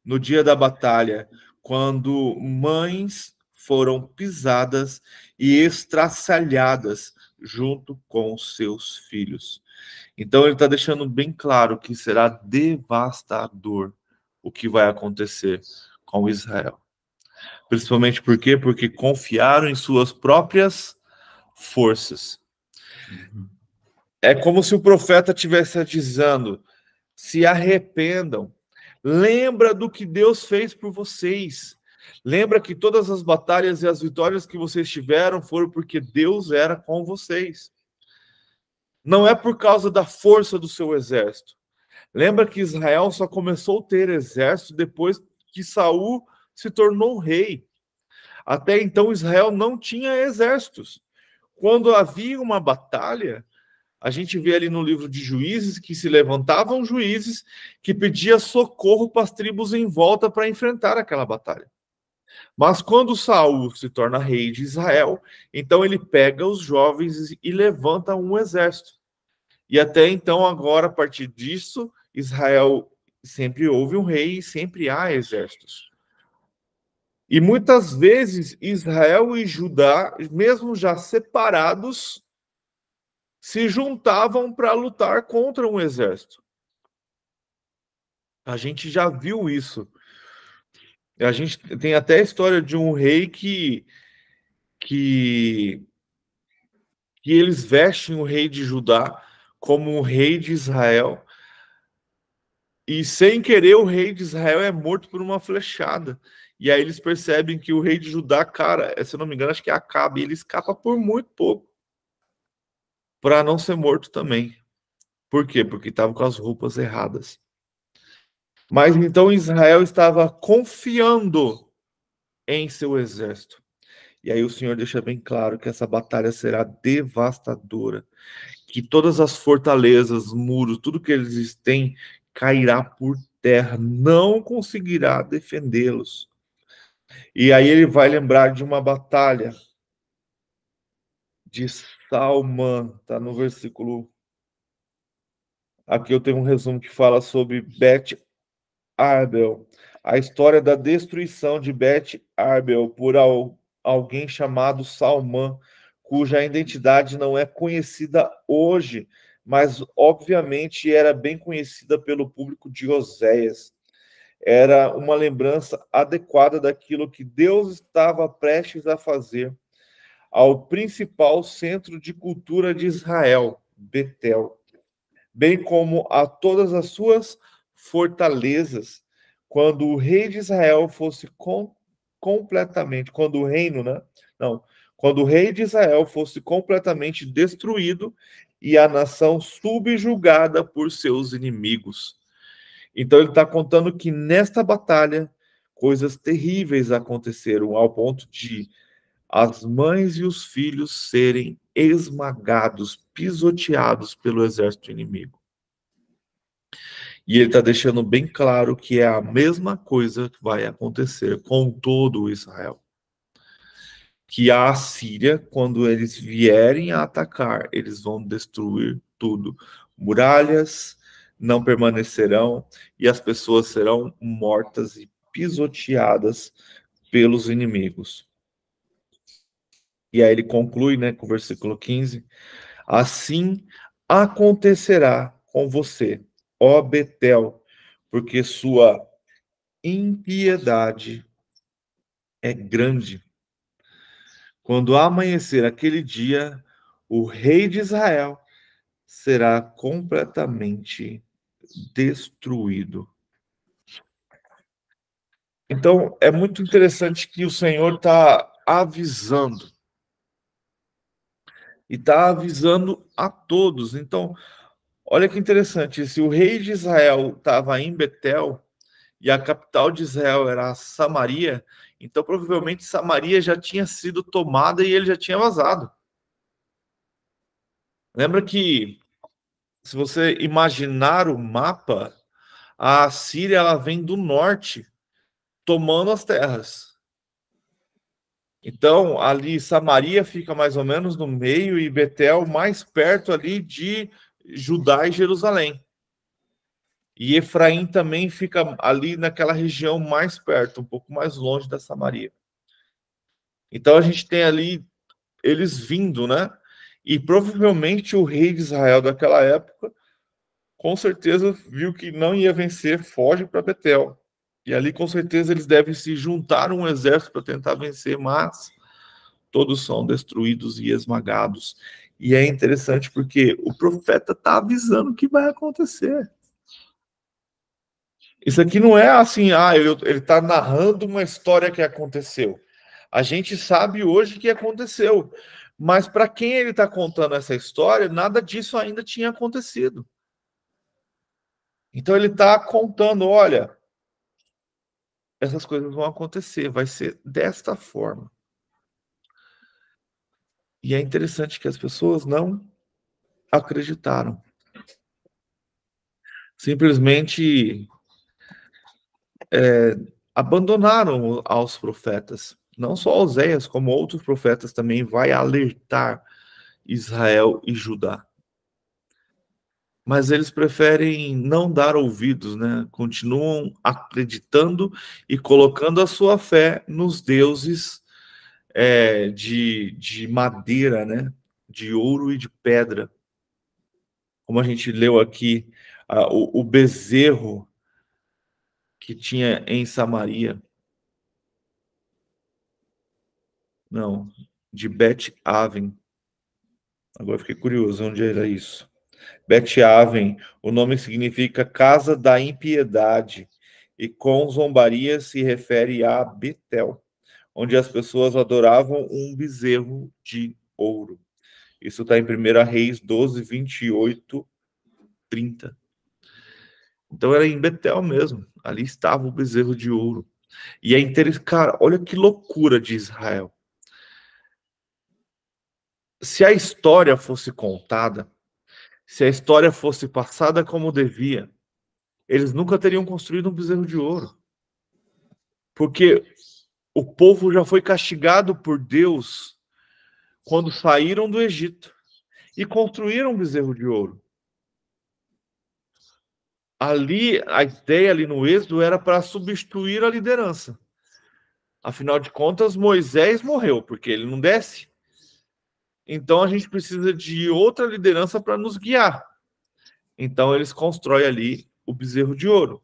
no dia da batalha, quando mães foram pisadas e estraçalhadas junto com seus filhos. Então ele está deixando bem claro que será devastador o que vai acontecer com Israel. Principalmente por quê? Porque confiaram em suas próprias forças. É como se o profeta estivesse dizendo: se arrependam, lembra do que Deus fez por vocês. Lembra que todas as batalhas e as vitórias que vocês tiveram foram porque Deus era com vocês. Não é por causa da força do seu exército. Lembra que Israel só começou a ter exército depois que Saul se tornou rei. Até então Israel não tinha exércitos. Quando havia uma batalha, a gente vê ali no livro de Juízes que se levantavam juízes que pediam socorro para as tribos em volta para enfrentar aquela batalha. Mas quando Saul se torna rei de Israel, então ele pega os jovens e levanta um exército. E até então, agora, a partir disso, Israel sempre houve um rei e sempre há exércitos. E muitas vezes Israel e Judá, mesmo já separados, se juntavam para lutar contra um exército. A gente já viu isso. A gente tem até a história de um rei que que eles vestem o rei de Judá como o rei de Israel, e sem querer o rei de Israel é morto por uma flechada. E aí eles percebem que o rei de Judá, cara, se eu não me engano, acho que é Acabe, ele escapa por muito pouco para não ser morto também. Por quê? Porque estava com as roupas erradas. Mas então Israel estava confiando em seu exército. E aí o Senhor deixa bem claro que essa batalha será devastadora, que todas as fortalezas, muros, tudo que eles têm cairá por terra, não conseguirá defendê-los. E aí ele vai lembrar de uma batalha de Salmã, tá no versículo. Aqui eu tenho um resumo que fala sobre Bet Arbel, a história da destruição de Bet Arbel por alguém chamado Salmã, cuja identidade não é conhecida hoje, mas obviamente era bem conhecida pelo público de Oséias. Era uma lembrança adequada daquilo que Deus estava prestes a fazer ao principal centro de cultura de Israel, Betel, bem como a todas as suas fortalezas, quando o rei de Israel fosse completamente, quando o reino, né? Não, quando o rei de Israel fosse completamente destruído e a nação subjugada por seus inimigos. Então ele está contando que nesta batalha coisas terríveis aconteceram ao ponto de as mães e os filhos serem esmagados, pisoteados pelo exército inimigo. E ele está deixando bem claro que é a mesma coisa que vai acontecer com todo o Israel. Que a Assíria, quando eles vierem a atacar, eles vão destruir tudo. Muralhas não permanecerão e as pessoas serão mortas e pisoteadas pelos inimigos. E aí ele conclui, né, com o versículo 15: assim acontecerá com você, ó Betel, porque sua impiedade é grande. Quando amanhecer aquele dia, o rei de Israel será completamente destruído. Então, é muito interessante que o Senhor está avisando. E está avisando a todos. Então, olha que interessante. Se o rei de Israel estava em Betel, e a capital de Israel era Samaria, então provavelmente Samaria já tinha sido tomada e ele já tinha vazado. Lembra que, se você imaginar o mapa, a Síria ela vem do norte, tomando as terras. Então, ali Samaria fica mais ou menos no meio e Betel mais perto ali de Judá e Jerusalém. E Efraim também fica ali naquela região mais perto, um pouco mais longe da Samaria. Então a gente tem ali eles vindo, né? E provavelmente o rei de Israel daquela época, com certeza viu que não ia vencer, foge para Betel. E ali com certeza eles devem se juntar a um exército para tentar vencer, mas todos são destruídos e esmagados. E é interessante porque o profeta está avisando o que vai acontecer. Isso aqui não é assim, ele está narrando uma história que aconteceu. A gente sabe hoje que aconteceu, mas para quem ele está contando essa história, nada disso ainda tinha acontecido. Então ele está contando, olha, essas coisas vão acontecer, vai ser desta forma. E é interessante que as pessoas não acreditaram. Simplesmente abandonaram aos profetas. Não só Oséias, como outros profetas também vai alertar Israel e Judá. Mas eles preferem não dar ouvidos, né? Continuam acreditando e colocando a sua fé nos deuses de madeira, né? De ouro e de pedra. Como a gente leu aqui, o bezerro que tinha em Samaria. Não, de Bet-Aven. Agora fiquei curioso, onde era isso? Bet-Aven, o nome significa casa da impiedade, e com zombaria se refere a Betel, onde as pessoas adoravam um bezerro de ouro. Isso está em 1 Reis 12, 28, 30. Então era em Betel mesmo, ali estava o bezerro de ouro. E é interessante, cara, olha que loucura de Israel. Se a história fosse contada, se a história fosse passada como devia, eles nunca teriam construído um bezerro de ouro. Porque o povo já foi castigado por Deus quando saíram do Egito e construíram um bezerro de ouro. Ali, a ideia ali no Êxodo era para substituir a liderança. Afinal de contas, Moisés morreu, porque ele não desce. Então, a gente precisa de outra liderança para nos guiar. Então, eles constroem ali o bezerro de ouro.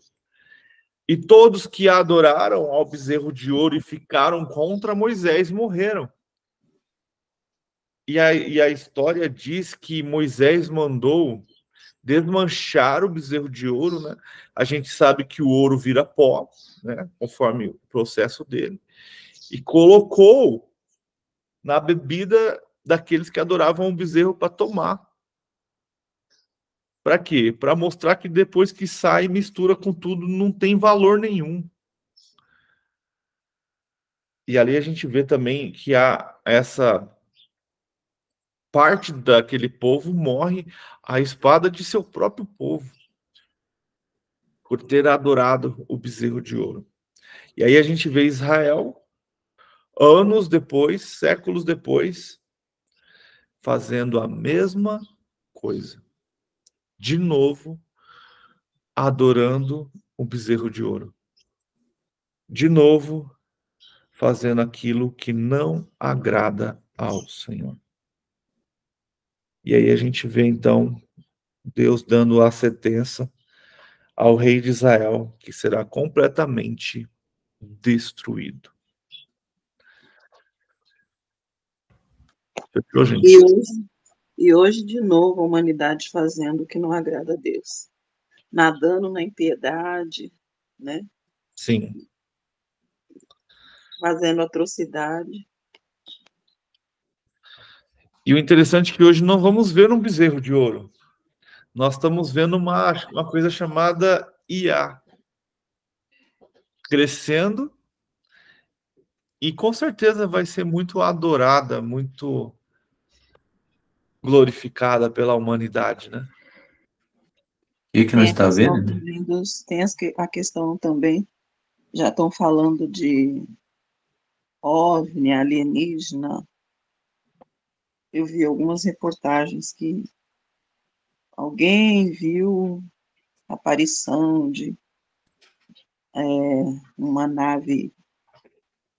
E todos que adoraram ao bezerro de ouro e ficaram contra Moisés morreram. E a história diz que Moisés mandou desmanchar o bezerro de ouro, né? A gente sabe que o ouro vira pó, né? Conforme o processo dele. E colocou na bebida daqueles que adoravam o bezerro para tomar. Para quê? Para mostrar que depois que sai, mistura com tudo, não tem valor nenhum. E ali a gente vê também que há essa parte daquele povo morre à espada de seu próprio povo, por ter adorado o bezerro de ouro. E aí a gente vê Israel, anos depois, séculos depois, fazendo a mesma coisa. De novo, adorando o bezerro de ouro. De novo, fazendo aquilo que não agrada ao Senhor. E aí a gente vê, então, Deus dando a sentença ao rei de Israel, que será completamente destruído. Fechou, gente? E hoje, de novo, a humanidade fazendo o que não agrada a Deus. Nadando na impiedade, né? Sim. Fazendo atrocidade. E o interessante é que hoje não vamos ver um bezerro de ouro. Nós estamos vendo uma coisa chamada IA crescendo e com certeza vai ser muito adorada, muito glorificada pela humanidade, né? O que nós estamos vendo? Tem a questão também, já estão falando de OVNI, alienígena. Eu vi algumas reportagens que alguém viu a aparição de uma nave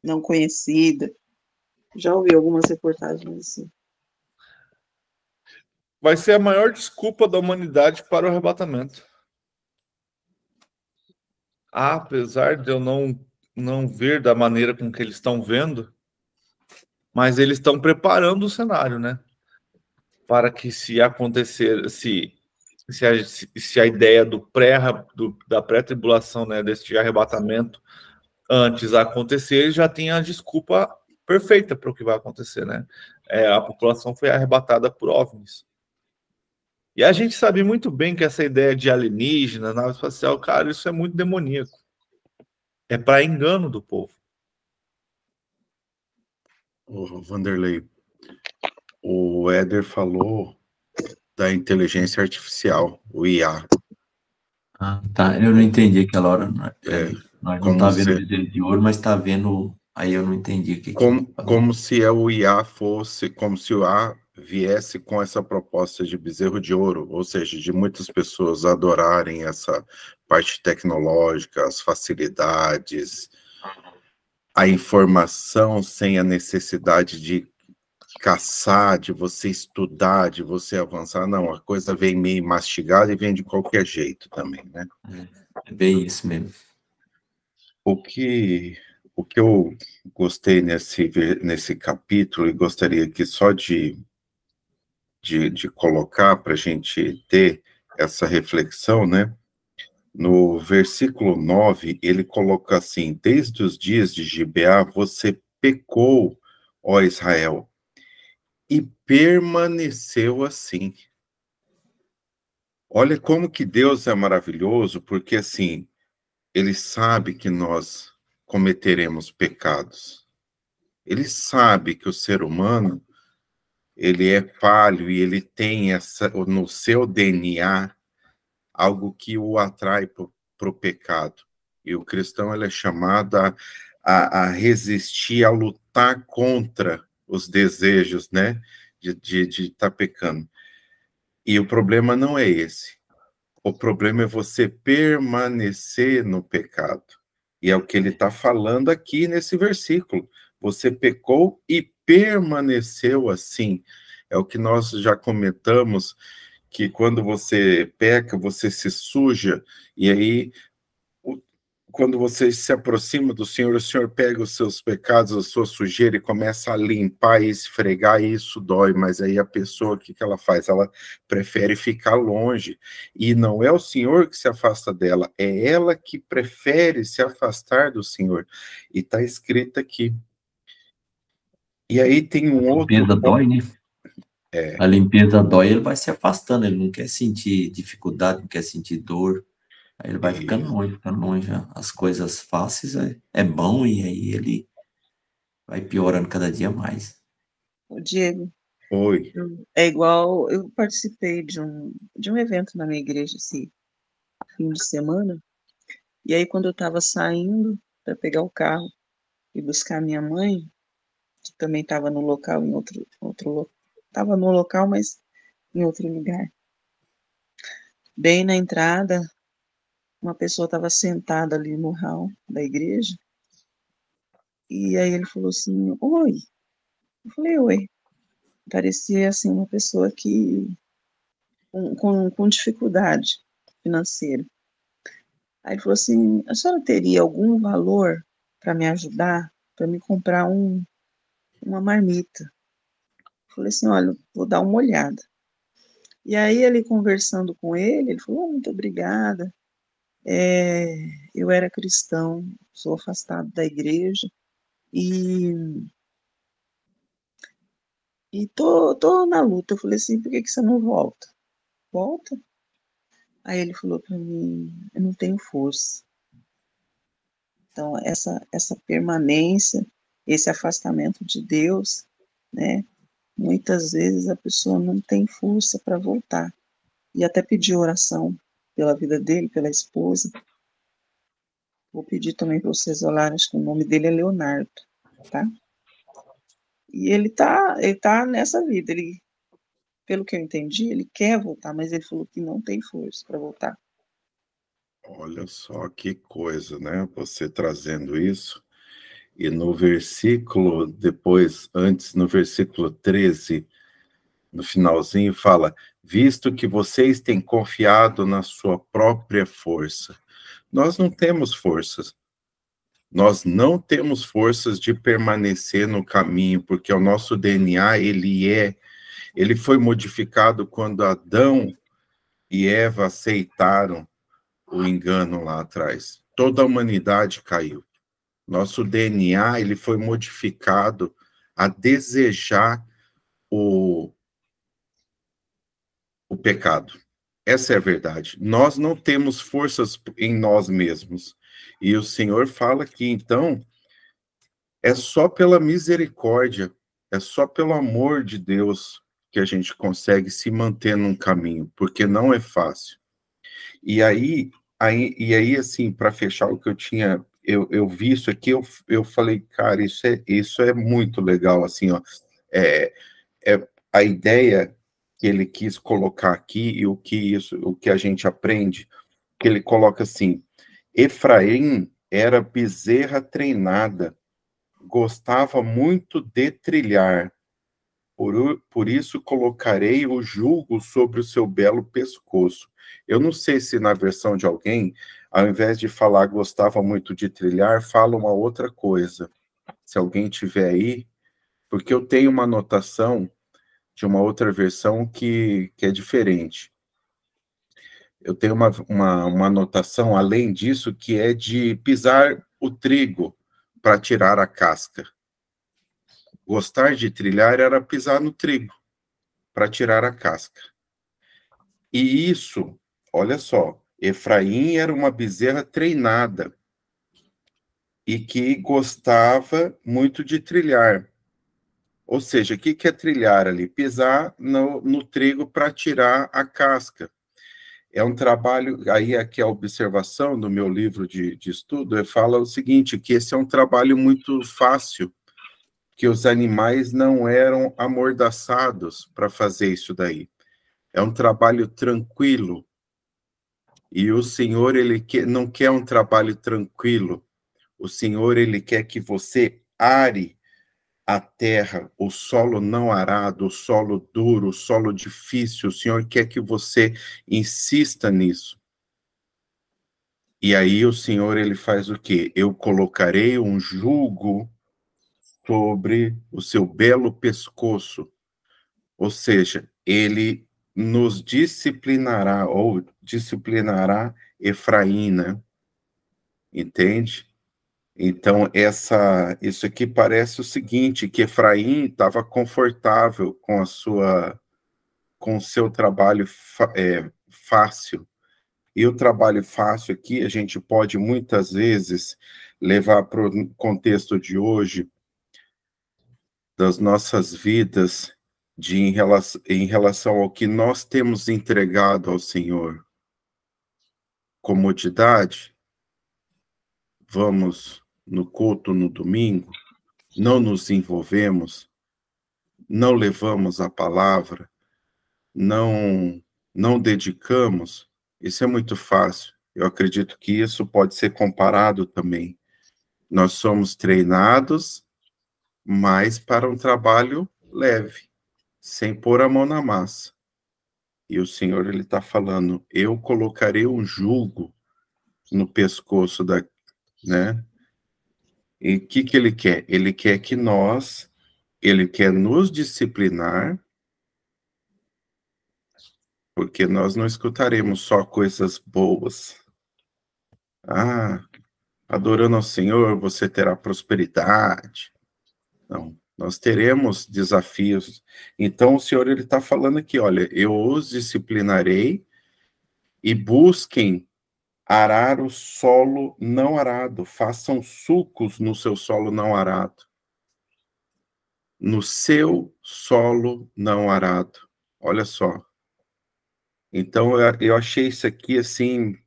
não conhecida. Já ouvi algumas reportagens assim. Vai ser a maior desculpa da humanidade para o arrebatamento. Apesar de eu não ver da maneira com que eles estão vendo, mas eles estão preparando o cenário, né? Para que se acontecer, se a ideia da pré-tribulação, né, desse arrebatamento antes acontecer, já tem a desculpa perfeita para o que vai acontecer, né? A população foi arrebatada por OVNIs. E a gente sabe muito bem que essa ideia de alienígena, nave espacial, cara, isso é muito demoníaco. É para engano do povo. O Vanderlei, o Éder falou da inteligência artificial, o IA. Ah, tá. Eu não entendi aquela hora. Nós não tá vendo o bezerro de ouro, mas tá vendo. Aí eu não entendi o que como se o IA fosse, como se o IA viesse com essa proposta de bezerro de ouro, ou seja, de muitas pessoas adorarem essa parte tecnológica, as facilidades, a informação sem a necessidade de caçar, de você estudar, de você avançar. Não, a coisa vem meio mastigada e vem de qualquer jeito também, né? É bem isso mesmo. O que eu gostei nesse capítulo, e gostaria aqui só de de colocar para a gente ter essa reflexão, né? No versículo 9, ele coloca assim: desde os dias de Gibeá, você pecou, ó Israel, e permaneceu assim. Olha como que Deus é maravilhoso, porque assim, ele sabe que nós cometeremos pecados. Ele sabe que o ser humano, ele é falho e ele tem no seu DNA algo que o atrai para o pecado. E o cristão, ele é chamado a resistir, a lutar contra os desejos, né, de estar pecando. E o problema não é esse. O problema é você permanecer no pecado. E é o que ele está falando aqui nesse versículo. Você pecou e permaneceu assim. É o que nós já comentamos, que quando você peca, você se suja, e aí, quando você se aproxima do Senhor, o Senhor pega os seus pecados, a sua sujeira, e começa a limpar e esfregar, e isso dói, mas aí a pessoa, o que ela faz? Ela prefere ficar longe, e não é o Senhor que se afasta dela, é ela que prefere se afastar do Senhor, e está escrito aqui. E aí tem um outro... A limpeza dói, né? A limpeza dói, ele vai se afastando, ele não quer sentir dificuldade, não quer sentir dor. Aí ele vai ficando longe. As coisas fáceis é bom, e aí ele vai piorando cada dia mais. O Diego, Oi. é igual, eu participei de um evento na minha igreja esse fim de semana, e aí quando eu estava saindo para pegar o carro e buscar minha mãe, que também estava no local, estava no local, mas em outro lugar. Bem na entrada, uma pessoa estava sentada ali no hall da igreja, e aí ele falou assim, oi. Eu falei, oi. Parecia, assim, uma pessoa que com dificuldade financeira. Aí ele falou assim, a senhora teria algum valor para me ajudar, para me comprar uma marmita? Eu falei assim, olha, vou dar uma olhada. E aí, ele conversando com ele falou, muito obrigada, eu era cristão, sou afastado da igreja, e tô na luta. Eu falei assim, por que você não volta? Volta? Aí ele falou para mim, eu não tenho força. Então, essa permanência, esse afastamento de Deus, né? Muitas vezes a pessoa não tem força para voltar. E até pedir oração pela vida dele, pela esposa. Vou pedir também para vocês olharem, acho que o nome dele é Leonardo, tá? E ele tá nessa vida, pelo que eu entendi, ele quer voltar, mas ele falou que não tem força para voltar. Olha só que coisa, né? Você trazendo isso. E no versículo, depois, antes, no versículo 13, no finalzinho, fala: visto que vocês têm confiado na sua própria força. Nós não temos forças. Nós não temos forças de permanecer no caminho, porque o nosso DNA, ele foi modificado quando Adão e Eva aceitaram o engano lá atrás. Toda a humanidade caiu. Nosso DNA, ele foi modificado a desejar o pecado. Essa é a verdade. Nós não temos forças em nós mesmos. E o Senhor fala que, então, é só pela misericórdia, é só pelo amor de Deus que a gente consegue se manter num caminho, porque não é fácil. E aí assim, para fechar o que eu tinha, eu vi isso aqui, eu falei, cara, isso é muito legal, assim, ó, é a ideia que ele quis colocar aqui e o que a gente aprende, que ele coloca assim: Efraim era bezerra treinada, gostava muito de trilhar, por isso colocarei o jugo sobre o seu belo pescoço. Eu não sei se na versão de alguém, ao invés de falar gostava muito de trilhar, fala uma outra coisa. Se alguém tiver aí, porque eu tenho uma anotação de uma outra versão que é diferente. Eu tenho uma anotação, além disso, que é de pisar o trigo para tirar a casca. Gostar de trilhar era pisar no trigo para tirar a casca. E isso, olha só, Efraim era uma bezerra treinada e que gostava muito de trilhar. Ou seja, o que é trilhar ali? Pisar no trigo para tirar a casca. É um trabalho, aí aqui a observação do meu livro de estudo, fala o seguinte, que esse é um trabalho muito fácil, que os animais não eram amordaçados para fazer isso daí. É um trabalho tranquilo. E o Senhor, ele não quer um trabalho tranquilo. O Senhor, ele quer que você are a terra, o solo não arado, o solo duro, o solo difícil. O Senhor quer que você insista nisso. E aí o Senhor, ele faz o quê? Eu colocarei um jugo sobre o seu belo pescoço. Ou seja, ele nos disciplinará, ou disciplinará Efraim, né? Entende? Então, isso aqui parece o seguinte, que Efraim estava confortável com com o seu trabalho fácil. E o trabalho fácil aqui, a gente pode muitas vezes levar para o contexto de hoje, das nossas vidas, em relação ao que nós temos entregado ao Senhor. Comodidade, vamos no culto no domingo, não nos envolvemos, não levamos a palavra, não dedicamos, isso é muito fácil. Eu acredito que isso pode ser comparado também. Nós somos treinados, mas para um trabalho leve, sem pôr a mão na massa. E o Senhor, ele está falando, eu colocarei um jugo no pescoço né? E o que ele quer? Ele quer que ele quer nos disciplinar, porque nós não escutaremos só coisas boas. Ah, adorando ao Senhor, você terá prosperidade. Não, nós teremos desafios. Então, o Senhor, ele está falando aqui, olha, eu os disciplinarei e busquem arar o solo não arado, façam sulcos no seu solo não arado. No seu solo não arado. Olha só. Então, eu achei isso aqui, assim,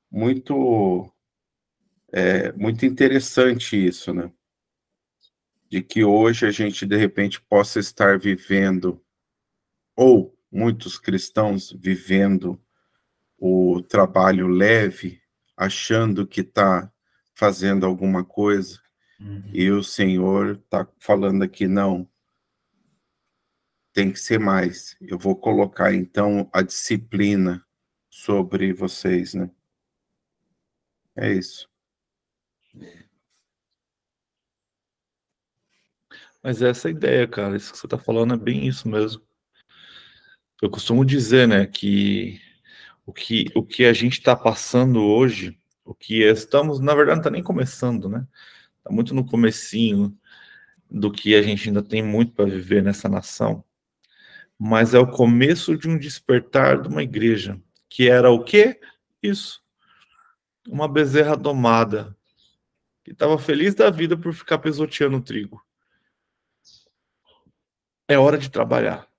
muito, muito interessante isso, né? De que hoje a gente, de repente, possa estar vivendo, ou muitos cristãos vivendo o trabalho leve, achando que está fazendo alguma coisa, e o Senhor está falando aqui, não, tem que ser mais. Eu vou colocar, então, a disciplina sobre vocês, né? É isso. Mas essa é a ideia, cara. Isso que você está falando é bem isso mesmo. Eu costumo dizer, né, que o que a gente está passando hoje, o que estamos, na verdade, não está nem começando, né? Está muito no comecinho do que a gente ainda tem muito para viver nessa nação. Mas é o começo de um despertar de uma igreja, que era o quê? Isso. Uma bezerra domada, que estava feliz da vida por ficar pisoteando o trigo. É hora de trabalhar.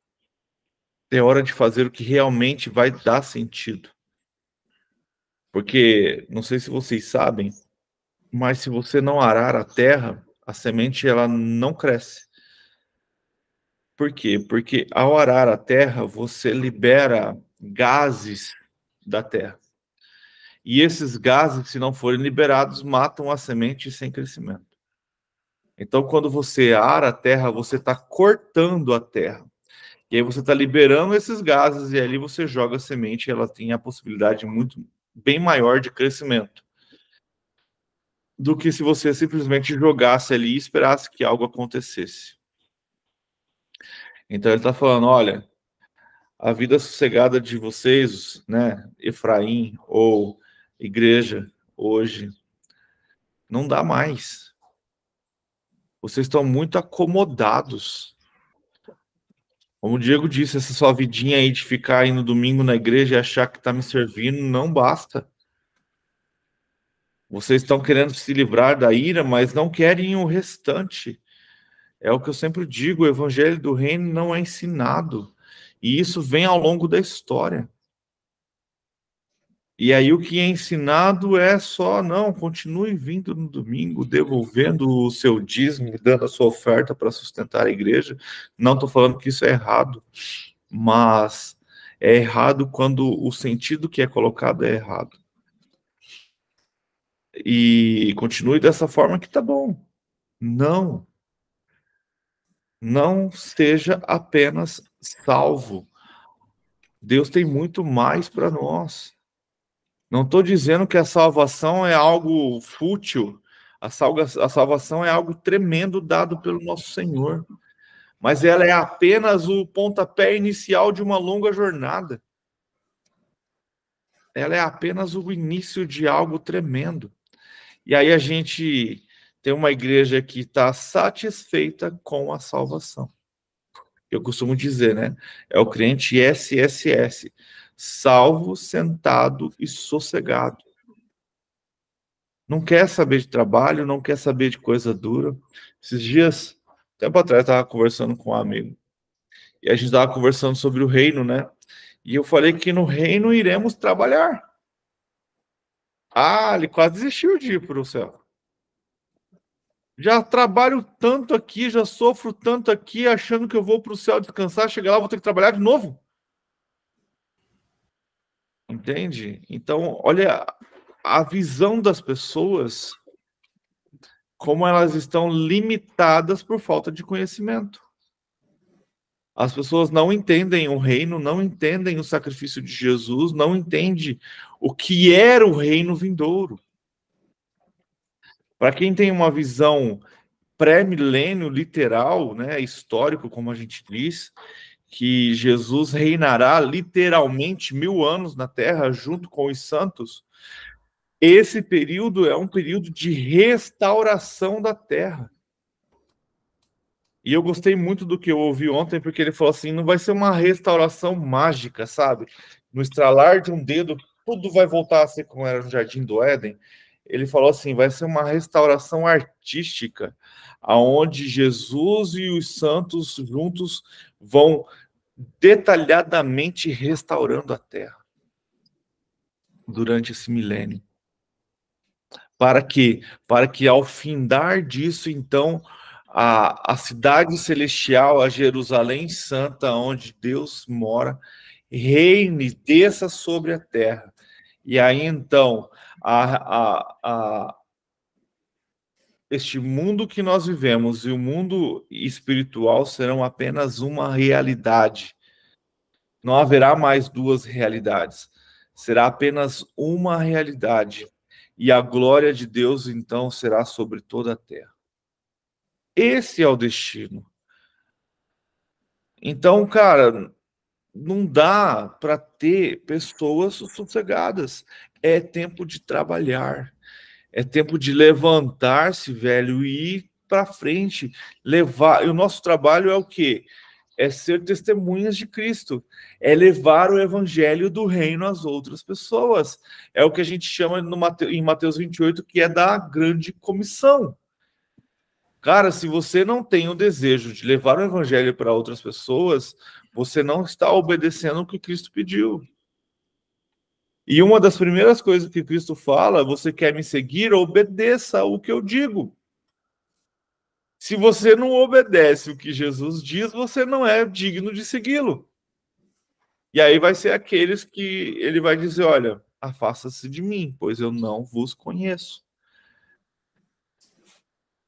É hora de fazer o que realmente vai dar sentido. Porque, não sei se vocês sabem, mas se você não arar a terra, a semente ela não cresce. Por quê? Porque ao arar a terra, você libera gases da terra. E esses gases, se não forem liberados, matam a semente sem crescimento. Então, quando você ara a terra, você está cortando a terra. E aí você está liberando esses gases e ali você joga a semente e ela tem a possibilidade bem maior de crescimento do que se você simplesmente jogasse ali e esperasse que algo acontecesse. Então ele está falando, olha, a vida sossegada de vocês, né, Efraim ou igreja hoje, não dá mais. Vocês estão muito acomodados. Como o Diego disse, essa sua vidinha aí de ficar aí no domingo na igreja e achar que está me servindo, não basta. Vocês estão querendo se livrar da ira, mas não querem o restante. É o que eu sempre digo, o evangelho do reino não é ensinado. E isso vem ao longo da história. E aí o que é ensinado é só, não, continue vindo no domingo, devolvendo o seu dízimo, dando a sua oferta para sustentar a igreja. Não estou falando que isso é errado, mas é errado quando o sentido que é colocado é errado. E continue dessa forma que tá bom. Não. Não seja apenas salvo. Deus tem muito mais para nós. Não estou dizendo que a salvação é algo fútil. A salvação é algo tremendo dado pelo nosso Senhor. Mas ela é apenas o pontapé inicial de uma longa jornada. Ela é apenas o início de algo tremendo. E aí a gente tem uma igreja que está satisfeita com a salvação. Eu costumo dizer, né? É o crente SSS. Salvo, sentado e sossegado. Não quer saber de trabalho, não quer saber de coisa dura. Esses dias, tempo atrás, eu estava conversando com um amigo. E a gente estava conversando sobre o reino, né? E eu falei que no reino iremos trabalhar. Ah, ele quase desistiu de ir para o céu. Já trabalho tanto aqui, já sofro tanto aqui, achando que eu vou para o céu descansar, chegar lá, vou ter que trabalhar de novo. Entende? Então, olha a visão das pessoas, como elas estão limitadas por falta de conhecimento. As pessoas não entendem o reino, não entendem o sacrifício de Jesus, não entendem o que era o reino vindouro. Para quem tem uma visão pré-milênio literal, né, histórico, como a gente diz, que Jesus reinará literalmente 1000 anos na Terra junto com os santos, esse período é um período de restauração da Terra. E eu gostei muito do que eu ouvi ontem, porque ele falou assim, não vai ser uma restauração mágica, sabe? No estralar de um dedo, tudo vai voltar a ser como era no Jardim do Éden. Ele falou assim, vai ser uma restauração artística, aonde Jesus e os santos juntos vão detalhadamente restaurando a Terra durante esse milênio. Para que ao findar disso, então, a cidade celestial, a Jerusalém Santa, onde Deus mora, reine, desça sobre a terra. E aí, então, este mundo que nós vivemos e o mundo espiritual serão apenas uma realidade. Não haverá mais duas realidades. Será apenas uma realidade. E a glória de Deus, então, será sobre toda a terra. Esse é o destino. Então, cara, não dá para ter pessoas sossegadas. É tempo de trabalhar. É tempo de levantar-se, velho, e ir para frente. Levar. E o nosso trabalho é o quê? É ser testemunhas de Cristo, é levar o evangelho do reino às outras pessoas. É o que a gente chama em Mateus 28, que é da grande comissão. Cara, se você não tem o desejo de levar o evangelho para outras pessoas, você não está obedecendo o que Cristo pediu. E uma das primeiras coisas que Cristo fala, você quer me seguir, obedeça o que eu digo. Se você não obedece o que Jesus diz, você não é digno de segui-lo. E aí vai ser aqueles que ele vai dizer, olha, afasta-se de mim, pois eu não vos conheço.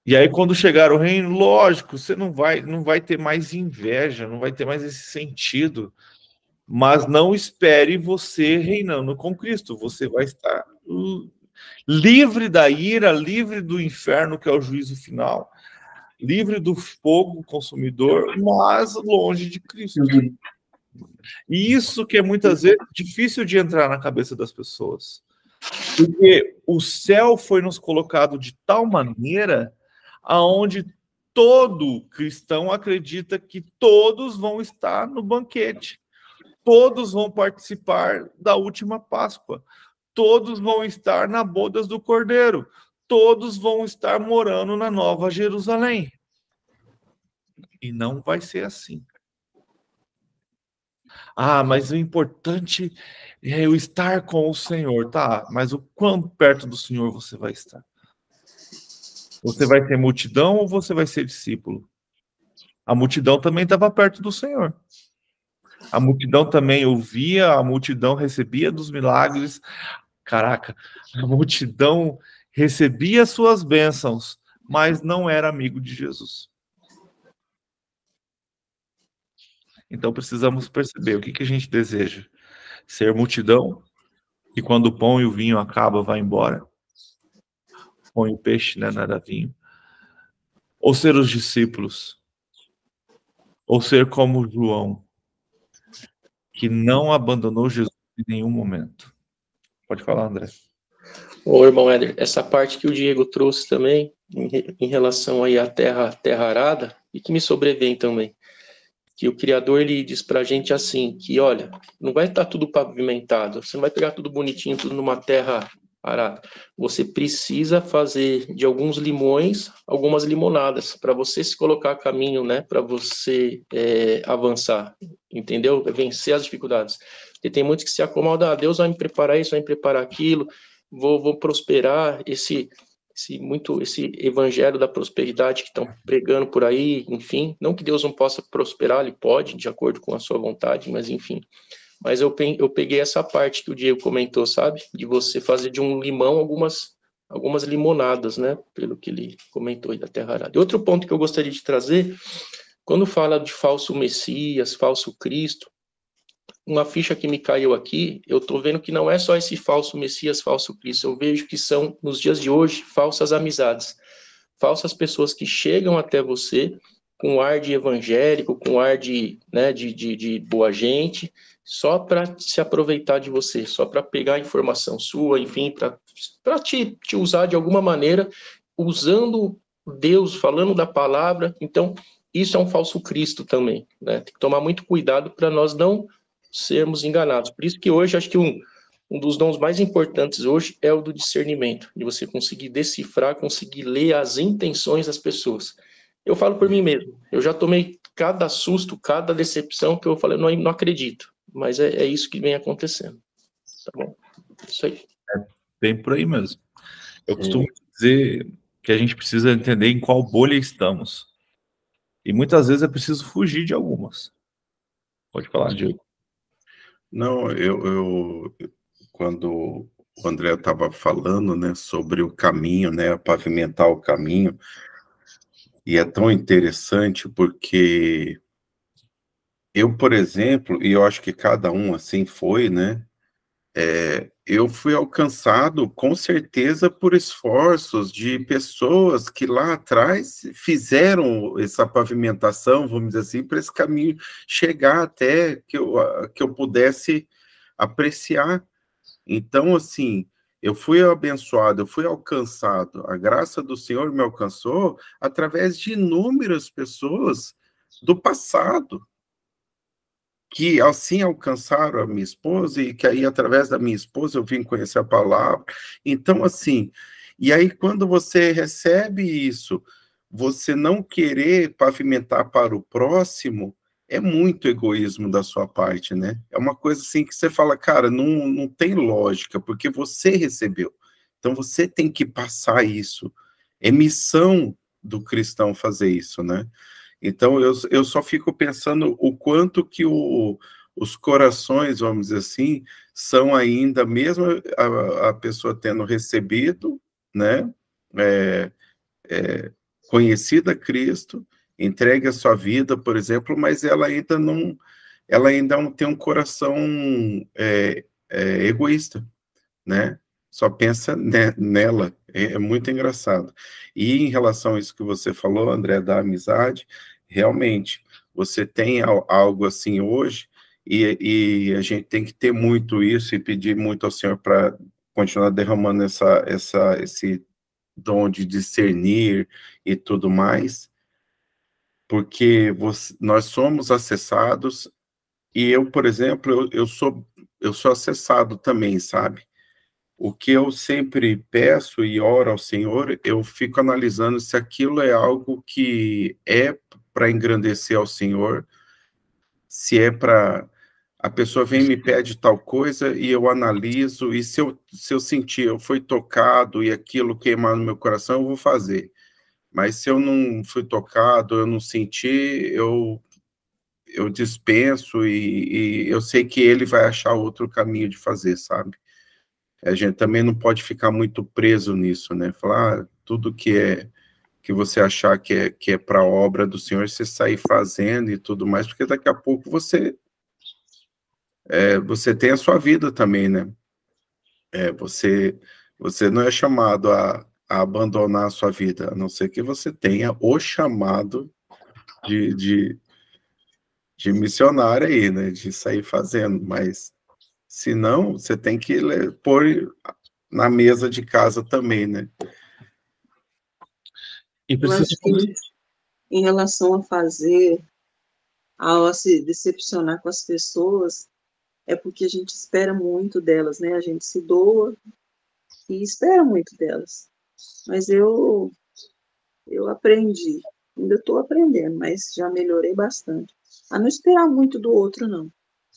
E aí quando chegar o reino, lógico, você não vai ter mais inveja, não vai ter mais esse sentido. Mas não espere você reinando com Cristo. Você vai estar livre da ira, livre do inferno, que é o juízo final. livre do fogo consumidor, mas longe de Cristo. E isso que é muitas vezes difícil de entrar na cabeça das pessoas. Porque o céu foi nos colocado de tal maneira aonde todo cristão acredita que todos vão estar no banquete. Todos vão participar da última Páscoa. Todos vão estar na bodas do Cordeiro. Todos vão estar morando na Nova Jerusalém. E não vai ser assim. Ah, mas o importante é eu estar com o Senhor, tá? Mas o quão perto do Senhor você vai estar? Você vai ser multidão ou você vai ser discípulo? A multidão também estava perto do Senhor. A multidão também ouvia, a multidão recebia dos milagres. Caraca, a multidão recebia suas bênçãos, mas não era amigo de Jesus. Então precisamos perceber o que a gente deseja. Ser multidão, e quando o pão e o vinho acabam, vai embora. Pão e o peixe, né, nada vinho. Ou ser os discípulos. Ou ser como João, que não abandonou Jesus em nenhum momento. Pode falar, André. Ô, irmão Éder, essa parte que o Diego trouxe também, em relação aí à terra arada, e que me sobrevém também, que o Criador, ele diz pra gente assim, que olha, não vai estar tudo pavimentado, você não vai pegar tudo bonitinho, tudo numa terra arada. Você precisa fazer de alguns limões, algumas limonadas, para você se colocar a caminho, né, para você avançar, entendeu? Vencer as dificuldades. Porque tem muitos que se acomodam, Deus vai me preparar isso, vai me preparar aquilo, vou prosperar, esse evangelho da prosperidade que estão pregando por aí, enfim, não que Deus não possa prosperar, ele pode, de acordo com a sua vontade, mas enfim. Mas eu peguei essa parte que o Diego comentou, sabe? De você fazer de um limão algumas limonadas, né? Pelo que ele comentou aí da terra arada. E outro ponto que eu gostaria de trazer, quando fala de falso Messias, falso Cristo, uma ficha que me caiu aqui, eu estou vendo que não é só esse falso Messias, falso Cristo, eu vejo que são, nos dias de hoje, falsas amizades, falsas pessoas que chegam até você com ar de evangélico, com ar de boa gente, só para se aproveitar de você, só para pegar a informação sua, enfim, para te usar de alguma maneira, usando Deus, falando da palavra. Então, isso é um falso Cristo também, né? Tem que tomar muito cuidado para nós não sermos enganados. Por isso que hoje, acho que um dos dons mais importantes hoje é o do discernimento, de você conseguir decifrar, conseguir ler as intenções das pessoas. Eu falo por mim mesmo, eu já tomei cada susto, cada decepção que eu falei, não acredito, mas é isso que vem acontecendo, tá bom? Isso aí. É bem por aí mesmo. Eu costumo dizer que a gente precisa entender em qual bolha estamos. E muitas vezes é preciso fugir de algumas. Pode falar, Diego. Não, quando o André estava falando, né, sobre o caminho, né, pavimentar o caminho, e é tão interessante porque eu, por exemplo, e eu acho que cada um assim foi, né, eu fui alcançado com certeza por esforços de pessoas que lá atrás fizeram essa pavimentação, vamos dizer assim, para esse caminho chegar até que eu pudesse apreciar. Então, assim, eu fui abençoado, eu fui alcançado, a graça do Senhor me alcançou através de inúmeras pessoas do passado, que assim alcançaram a minha esposa, e que aí, através da minha esposa, eu vim conhecer a palavra. Então, assim, e aí quando você recebe isso, você não querer pavimentar para o próximo, é muito egoísmo da sua parte, né? É uma coisa assim que você fala, cara, não tem lógica, porque você recebeu. Então, você tem que passar isso. É missão do cristão fazer isso, né? Então, eu só fico pensando o quanto que os corações, vamos dizer assim, são ainda, mesmo a pessoa tendo recebido, né, conhecido a Cristo, entregue a sua vida, por exemplo, mas ela ainda não tem um coração egoísta, né? só pensa nela. É muito engraçado. E em relação a isso que você falou, André, da amizade, realmente, você tem algo assim hoje, e a gente tem que ter muito isso e pedir muito ao Senhor para continuar derramando esse dom de discernir e tudo mais, porque nós somos acessados, e eu, por exemplo, eu sou acessado também, sabe? O que eu sempre peço e oro ao Senhor, eu fico analisando se aquilo é algo que é para engrandecer ao Senhor, se é para... A pessoa vem e me pede tal coisa e eu analiso, e se eu sentir, eu fui tocado e aquilo queimar no meu coração, eu vou fazer. Mas se eu não fui tocado, eu não senti, eu dispenso, e eu sei que ele vai achar outro caminho de fazer, sabe? A gente também não pode ficar muito preso nisso, né? Falar, tudo que você achar que é para a obra do Senhor, você sair fazendo e tudo mais, porque daqui a pouco você tem a sua vida também, né? Você não é chamado a abandonar a sua vida, a não ser que você tenha o chamado de missionário aí, né? De sair fazendo, mas se não, você tem que pôr na mesa de casa também, né? E eu acho que em relação a fazer, ao se decepcionar com as pessoas, é porque a gente espera muito delas, né? A gente se doa e espera muito delas. Mas eu aprendi, ainda estou aprendendo, mas já melhorei bastante. A não esperar muito do outro, não.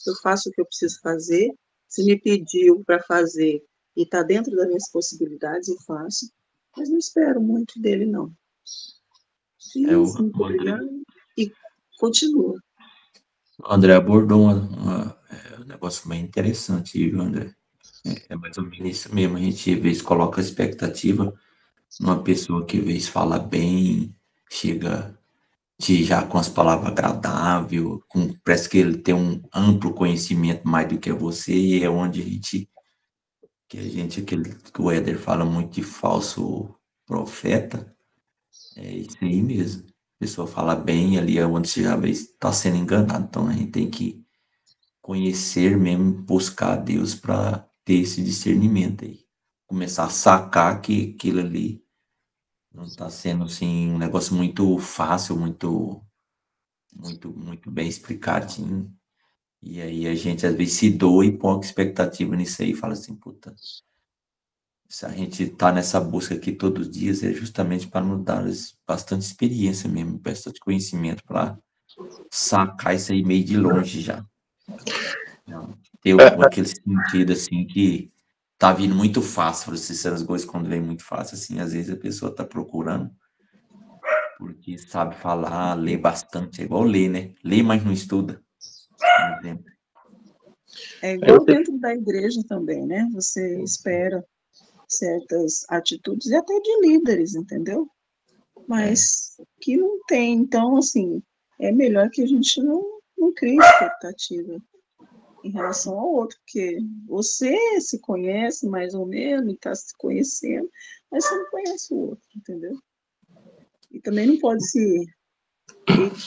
Eu faço o que eu preciso fazer. Se me pediu para fazer e está dentro das minhas possibilidades, eu faço. Mas não espero muito dele, não. Fiz, muito obrigado, e continua. O André abordou um negócio bem interessante, viu, André? É mais ou menos isso mesmo. A gente, às vezes, coloca a expectativa numa pessoa que, às vezes, fala bem, chega já com as palavras agradáveis, parece que ele tem um amplo conhecimento mais do que você, e é onde que o Éder fala muito de falso profeta. É isso aí mesmo. A pessoa fala bem, ali é onde você já está sendo enganado. Então a gente tem que conhecer mesmo, buscar a Deus para ter esse discernimento aí. Começar a sacar que aquilo ali não está sendo assim um negócio muito fácil, muito bem explicadinho. E aí a gente às vezes se doa e põe expectativa nisso aí e fala assim, puta, se a gente tá nessa busca aqui todos os dias é justamente para nos dar bastante experiência mesmo, bastante conhecimento para sacar isso aí meio de longe já. Não, ter aquele sentido assim que tá vindo muito fácil, essas coisas quando vem muito fácil, assim, às vezes a pessoa tá procurando porque sabe falar, lê bastante, é igual ler, né? Lê, mas não estuda. É igual dentro da igreja também, né? Você espera certas atitudes, e até de líderes, entendeu? Mas que não tem. Então, assim, é melhor que a gente não crie expectativa em relação ao outro, porque você se conhece mais ou menos, está se conhecendo, mas você não conhece o outro, entendeu? E também não pode se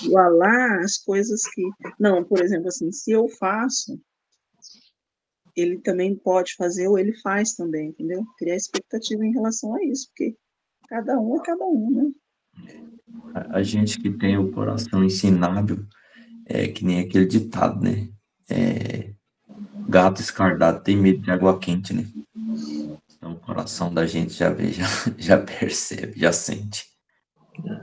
igualar as coisas que... Não, por exemplo, assim, se eu faço, ele também pode fazer, ou ele faz também, entendeu? Criar expectativa em relação a isso, porque cada um é cada um, né? A gente que tem o coração ensinável, é que nem aquele ditado, né? Gato escardado tem medo de água quente, né? Então o coração da gente já vê, já percebe, já sente.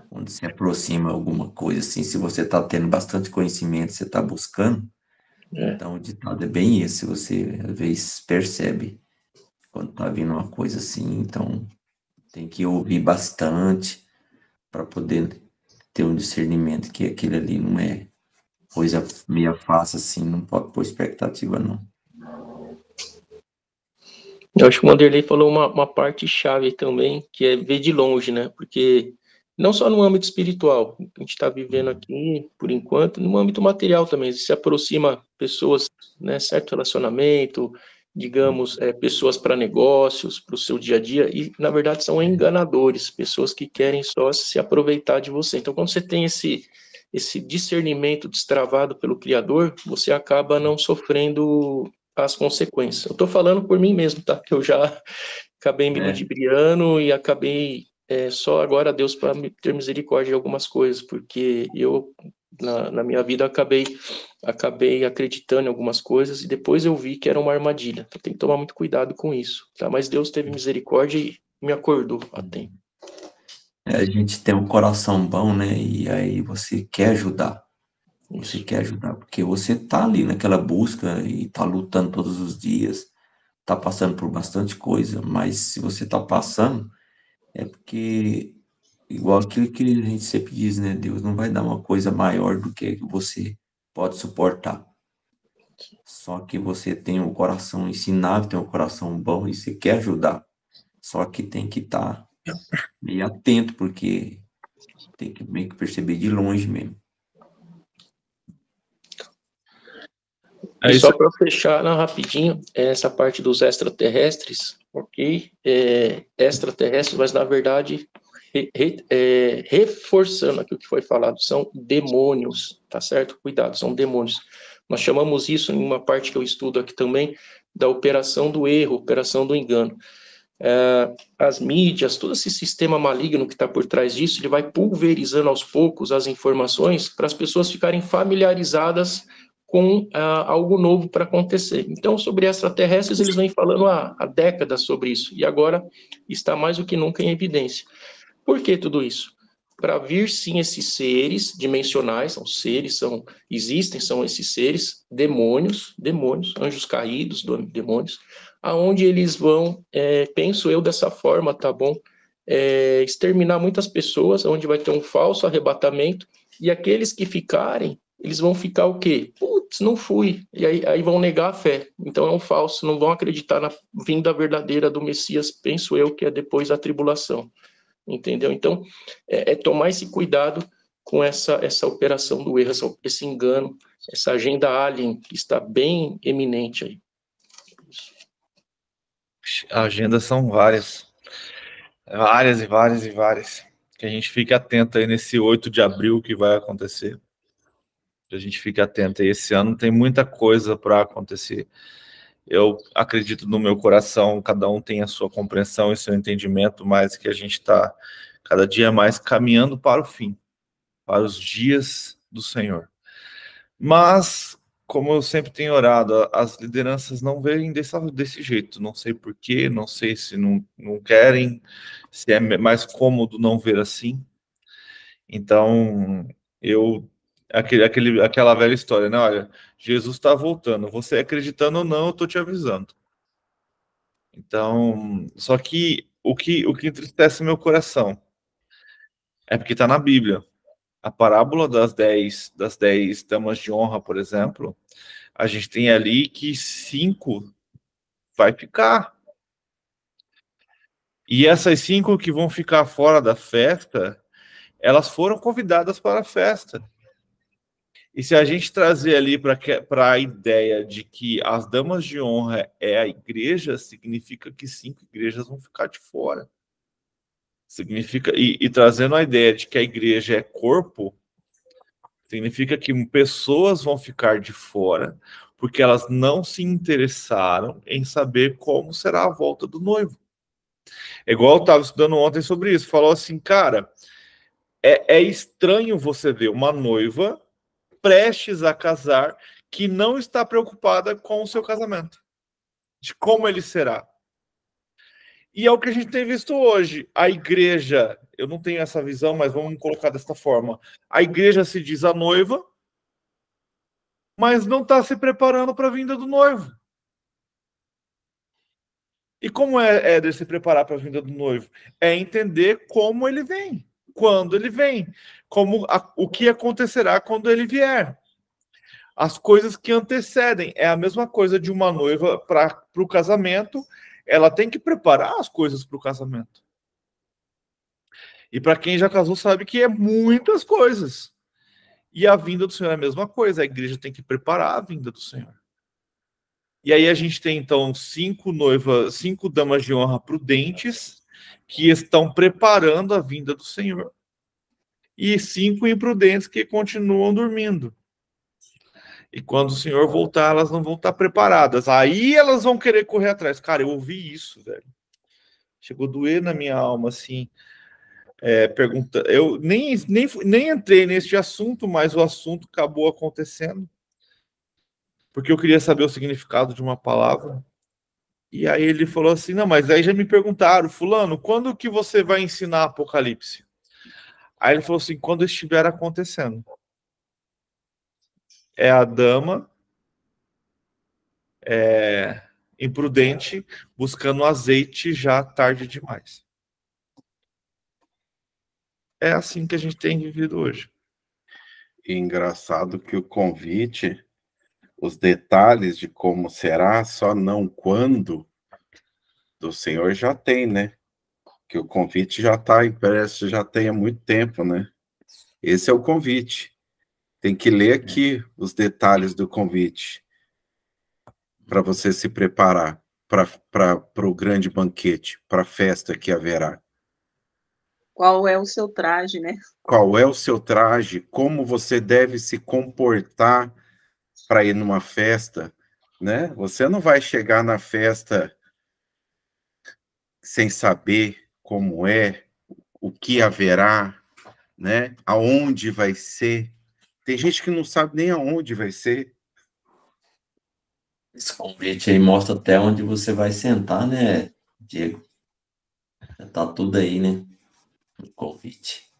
Quando se aproxima alguma coisa assim, se você está tendo bastante conhecimento, você está buscando, então o ditado é bem esse, você às vezes percebe quando está vindo uma coisa assim, então tem que ouvir bastante para poder ter um discernimento que aquilo ali não é coisa meia fácil assim, não pode pôr expectativa não. Eu acho que o Wanderlei falou uma parte chave também, que é ver de longe, né? Porque não só no âmbito espiritual, a gente está vivendo aqui, por enquanto, no âmbito material também, se aproxima pessoas, né, certo relacionamento, digamos, pessoas para negócios, para o seu dia a dia, e na verdade são enganadores, pessoas que querem só se aproveitar de você. Então, quando você tem esse discernimento destravado pelo Criador, você acaba não sofrendo as consequências. Eu estou falando por mim mesmo, tá? Que eu já acabei me ludibriando e acabei só agora a Deus para ter misericórdia de algumas coisas, porque eu na minha vida acabei acreditando em algumas coisas e depois eu vi que era uma armadilha. Então tem que tomar muito cuidado com isso, tá? Mas Deus teve misericórdia e me acordou a tempo. A gente tem um coração bom, né? E aí você quer ajudar. Você quer ajudar, porque você tá ali naquela busca e tá lutando todos os dias, tá passando por bastante coisa, mas se você tá passando, é porque, igual aquilo que a gente sempre diz, né? Deus não vai dar uma coisa maior do que você pode suportar. Só que você tem um coração ensinável, tem um coração bom e você quer ajudar. Só que tem que estar meio atento, porque tem que meio que perceber de longe mesmo. E só para fechar rapidinho, essa parte dos extraterrestres, ok? Extraterrestres, mas na verdade, reforçando aqui o que foi falado, são demônios, tá certo? Cuidado, são demônios. Nós chamamos isso, em uma parte que eu estudo aqui também, da operação do erro, operação do engano. As mídias, todo esse sistema maligno que está por trás disso, ele vai pulverizando aos poucos as informações para as pessoas ficarem familiarizadas com algo novo para acontecer. Então, sobre extraterrestres, eles vêm falando há décadas sobre isso, e agora está mais do que nunca em evidência. Por que tudo isso? Para vir, sim, esses seres dimensionais, são esses seres, demônios, anjos caídos, demônios, aonde eles vão, penso eu dessa forma, tá bom? Exterminar muitas pessoas, onde vai ter um falso arrebatamento, e aqueles que ficarem, eles vão ficar o quê? Putz, não fui. E aí vão negar a fé. Então é um falso, não vão acreditar na vinda verdadeira do Messias, penso eu, que é depois da tribulação. Entendeu? Então, tomar esse cuidado com essa operação do erro, esse engano, essa agenda alien que está bem eminente aí. Agendas são várias. Várias e várias e várias. Que a gente fique atento aí nesse 8 de abril que vai acontecer. Que a gente fique atento aí. Esse ano tem muita coisa para acontecer. Eu acredito no meu coração, cada um tem a sua compreensão e seu entendimento, mas que a gente está cada dia mais caminhando para o fim, para os dias do Senhor. Mas, como eu sempre tenho orado, as lideranças não veem desse jeito. Não sei porquê, não sei se não querem, se é mais cômodo não ver assim. Então, aquela velha história, né? Olha, Jesus está voltando. Você acreditando ou não, eu estou te avisando. Então, só que o que entristece meu coração é porque está na Bíblia. A parábola das 10 damas de honra, por exemplo, a gente tem ali que 5 vai ficar. E essas 5 que vão ficar fora da festa, elas foram convidadas para a festa. E se a gente trazer ali para a ideia de que as damas de honra é a igreja, significa que 5 igrejas vão ficar de fora. Significa, e trazendo a ideia de que a igreja é corpo, significa que pessoas vão ficar de fora, porque elas não se interessaram em saber como será a volta do noivo. É igual eu estava estudando ontem sobre isso, falou assim, cara, é estranho você ver uma noiva prestes a casar que não está preocupada com o seu casamento, de como ele será. E é o que a gente tem visto hoje. A igreja, eu não tenho essa visão, mas vamos colocar desta forma. A igreja se diz a noiva, mas não está se preparando para a vinda do noivo. E como é de se preparar para a vinda do noivo? É entender como ele vem, quando ele vem, o que acontecerá quando ele vier. As coisas que antecedem. É a mesma coisa de uma noiva para o casamento. Ela tem que preparar as coisas para o casamento. E para quem já casou sabe que é muitas coisas. E a vinda do Senhor é a mesma coisa. A igreja tem que preparar a vinda do Senhor. E aí a gente tem, então, 5 damas de honra prudentes que estão preparando a vinda do Senhor. E 5 imprudentes que continuam dormindo. E quando o Senhor voltar, elas não vão estar preparadas. Aí elas vão querer correr atrás. Cara, eu ouvi isso, velho. Chegou a doer na minha alma, assim. Pergunta. Eu nem entrei neste assunto, mas o assunto acabou acontecendo. Porque eu queria saber o significado de uma palavra. E aí ele falou assim, não, mas aí já me perguntaram, fulano, quando que você vai ensinar Apocalipse? Aí ele falou assim, quando estiver acontecendo. É a dama imprudente buscando azeite já tarde demais. É assim que a gente tem vivido hoje. E engraçado que o convite, os detalhes de como será, só não quando, do Senhor já tem, né? Que o convite já está impresso, já tem há muito tempo, né? Esse é o convite. Tem que ler aqui os detalhes do convite para você se preparar para o grande banquete, para a festa que haverá. Qual é o seu traje, né? Qual é o seu traje? Como você deve se comportar para ir numa festa, né? Você não vai chegar na festa sem saber como é, o que haverá, né? Aonde vai ser. Tem gente que não sabe nem aonde vai ser. Esse convite aí mostra até onde você vai sentar, né, Diego? Já tá tudo aí, né? O convite.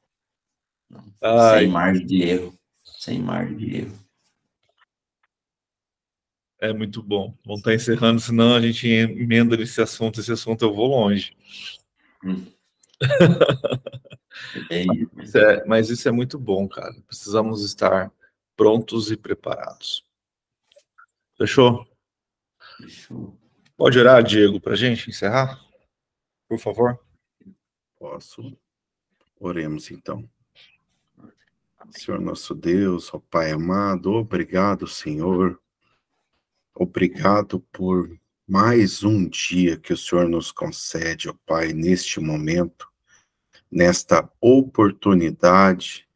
Sem margem de erro. Sem margem de erro. É muito bom. Vamos estar encerrando, senão a gente emenda nesse assunto. Esse assunto eu vou longe. Mas isso é muito bom, cara. Precisamos estar prontos e preparados. Fechou? Fechou. Pode orar, Diego, para a gente encerrar? Por favor. Posso? Oremos então. Senhor nosso Deus, ó Pai amado, obrigado, Senhor. Obrigado por mais um dia que o Senhor nos concede, ó Pai, neste momento, nesta oportunidade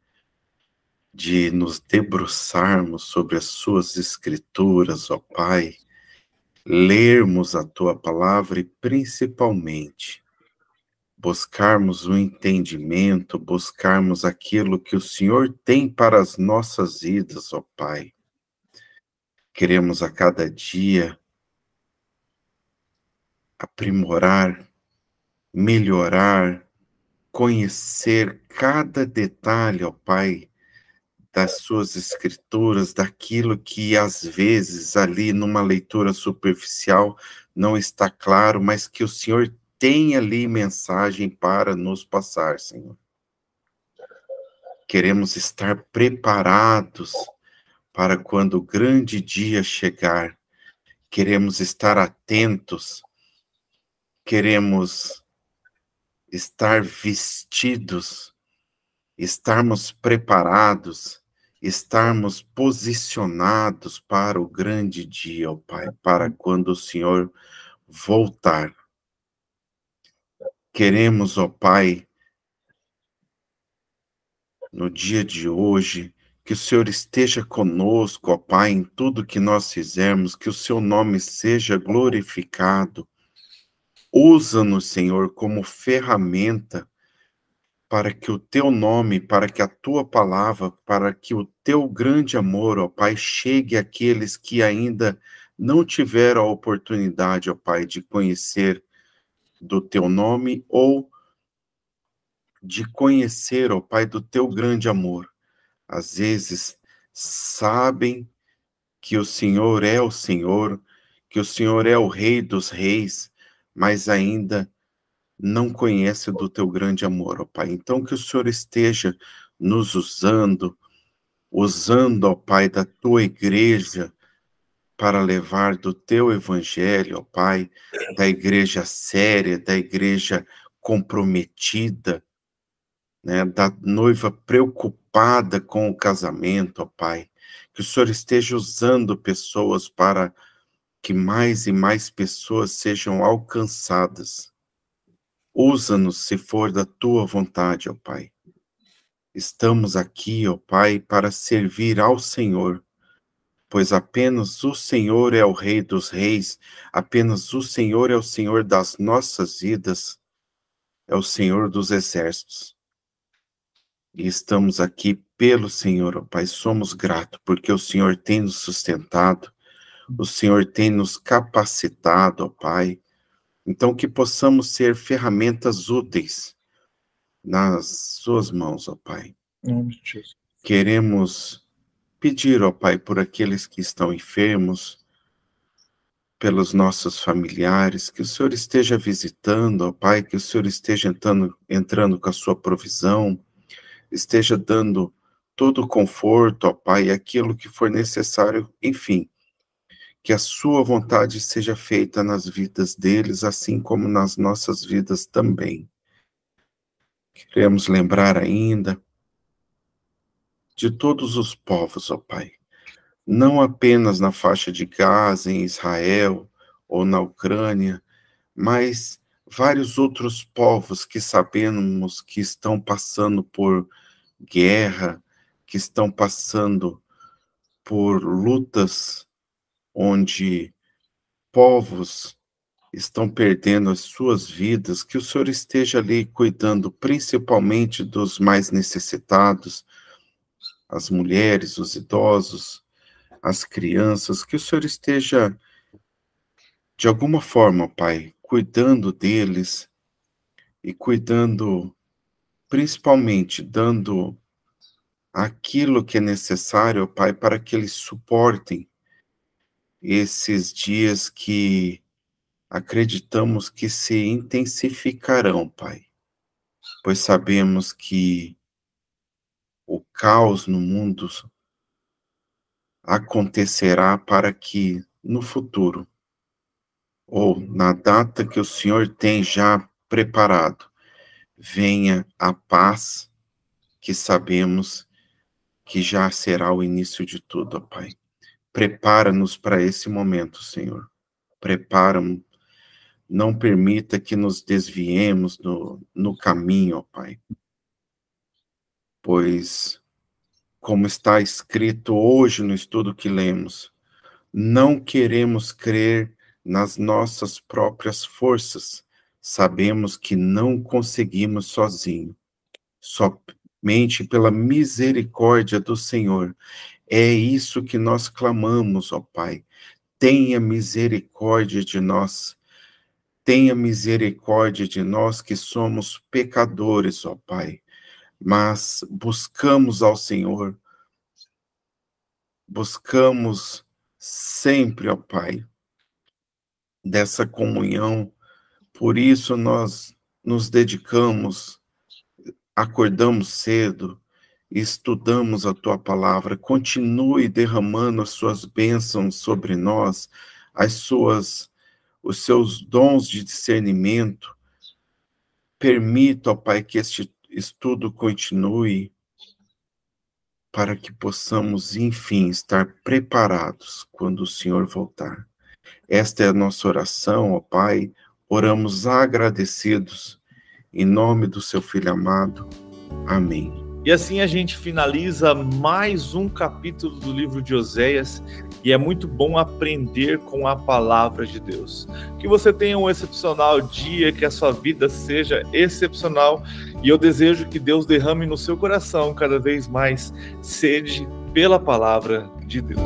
de nos debruçarmos sobre as suas escrituras, ó Pai, lermos a Tua palavra e principalmente buscarmos o entendimento, buscarmos aquilo que o Senhor tem para as nossas vidas, ó Pai. Queremos a cada dia aprimorar, melhorar, conhecer cada detalhe, ó Pai, das suas escrituras, daquilo que às vezes ali numa leitura superficial não está claro, mas que o Senhor tem ali mensagem para nos passar, Senhor. Queremos estar preparados para quando o grande dia chegar. Queremos estar atentos, queremos estar vestidos, estarmos preparados, estarmos posicionados para o grande dia, ó Pai, para quando o Senhor voltar. Queremos, ó Pai, no dia de hoje, que o Senhor esteja conosco, ó Pai, em tudo que nós fizermos, que o seu nome seja glorificado. Usa-nos, Senhor, como ferramenta para que o teu nome, para que a tua palavra, para que o teu grande amor, ó Pai, chegue àqueles que ainda não tiveram a oportunidade, ó Pai, de conhecer do teu nome ou de conhecer, ó Pai, do teu grande amor. Às vezes sabem que o Senhor é o Senhor, que o Senhor é o Rei dos Reis, mas ainda não conhece do teu grande amor, ó Pai. Então que o Senhor esteja nos usando, ó Pai, da tua igreja para levar do teu evangelho, ó Pai, da igreja séria, da igreja comprometida, né, da noiva preocupada com o casamento, ó Pai. Que o Senhor esteja usando pessoas para que mais e mais pessoas sejam alcançadas. Usa-nos se for da tua vontade, ó Pai. Estamos aqui, ó Pai, para servir ao Senhor, pois apenas o Senhor é o Rei dos Reis, apenas o Senhor é o Senhor das nossas vidas, é o Senhor dos exércitos. E estamos aqui pelo Senhor, ó Pai, somos gratos, porque o Senhor tem nos sustentado, o Senhor tem nos capacitado, ó Pai, então que possamos ser ferramentas úteis nas suas mãos, ó Pai. Queremos pedir, ó Pai, por aqueles que estão enfermos, pelos nossos familiares, que o Senhor esteja visitando, ó Pai, que o Senhor esteja entrando com a sua provisão, esteja dando todo o conforto, ó Pai, aquilo que for necessário, enfim, que a sua vontade seja feita nas vidas deles, assim como nas nossas vidas também. Queremos lembrar ainda de todos os povos, ó Pai, não apenas na faixa de Gaza, em Israel ou na Ucrânia, mas vários outros povos que sabemos que estão passando por guerra, que estão passando por lutas onde povos estão perdendo as suas vidas, que o Senhor esteja ali cuidando principalmente dos mais necessitados, as mulheres, os idosos, as crianças, que o Senhor esteja, de alguma forma, Pai, cuidando deles e cuidando, principalmente, dando aquilo que é necessário, Pai, para que eles suportem esses dias que acreditamos que se intensificarão, Pai, pois sabemos que o caos no mundo acontecerá para que no futuro, ou na data que o Senhor tem já preparado, venha a paz que sabemos que já será o início de tudo, ó Pai. Prepara-nos para esse momento, Senhor. Prepara-nos. Não permita que nos desviemos no caminho, ó Pai. Pois, como está escrito hoje no estudo que lemos, não queremos crer nas nossas próprias forças. Sabemos que não conseguimos sozinho. Somente pela misericórdia do Senhor. É isso que nós clamamos, ó Pai. Tenha misericórdia de nós. Tenha misericórdia de nós que somos pecadores, ó Pai. Mas buscamos ao Senhor. Buscamos sempre, ó Pai, dessa comunhão. Por isso nós nos dedicamos, acordamos cedo, estudamos a Tua Palavra. Continue derramando as Suas bênçãos sobre nós, os seus dons de discernimento. Permita, ó Pai, que este estudo continue para que possamos, enfim, estar preparados quando o Senhor voltar. Esta é a nossa oração, ó Pai. Oramos agradecidos, em nome do Seu Filho amado. Amém. E assim a gente finaliza mais um capítulo do livro de Oséias, e é muito bom aprender com a palavra de Deus. Que você tenha um excepcional dia, que a sua vida seja excepcional, e eu desejo que Deus derrame no seu coração cada vez mais sede pela palavra de Deus.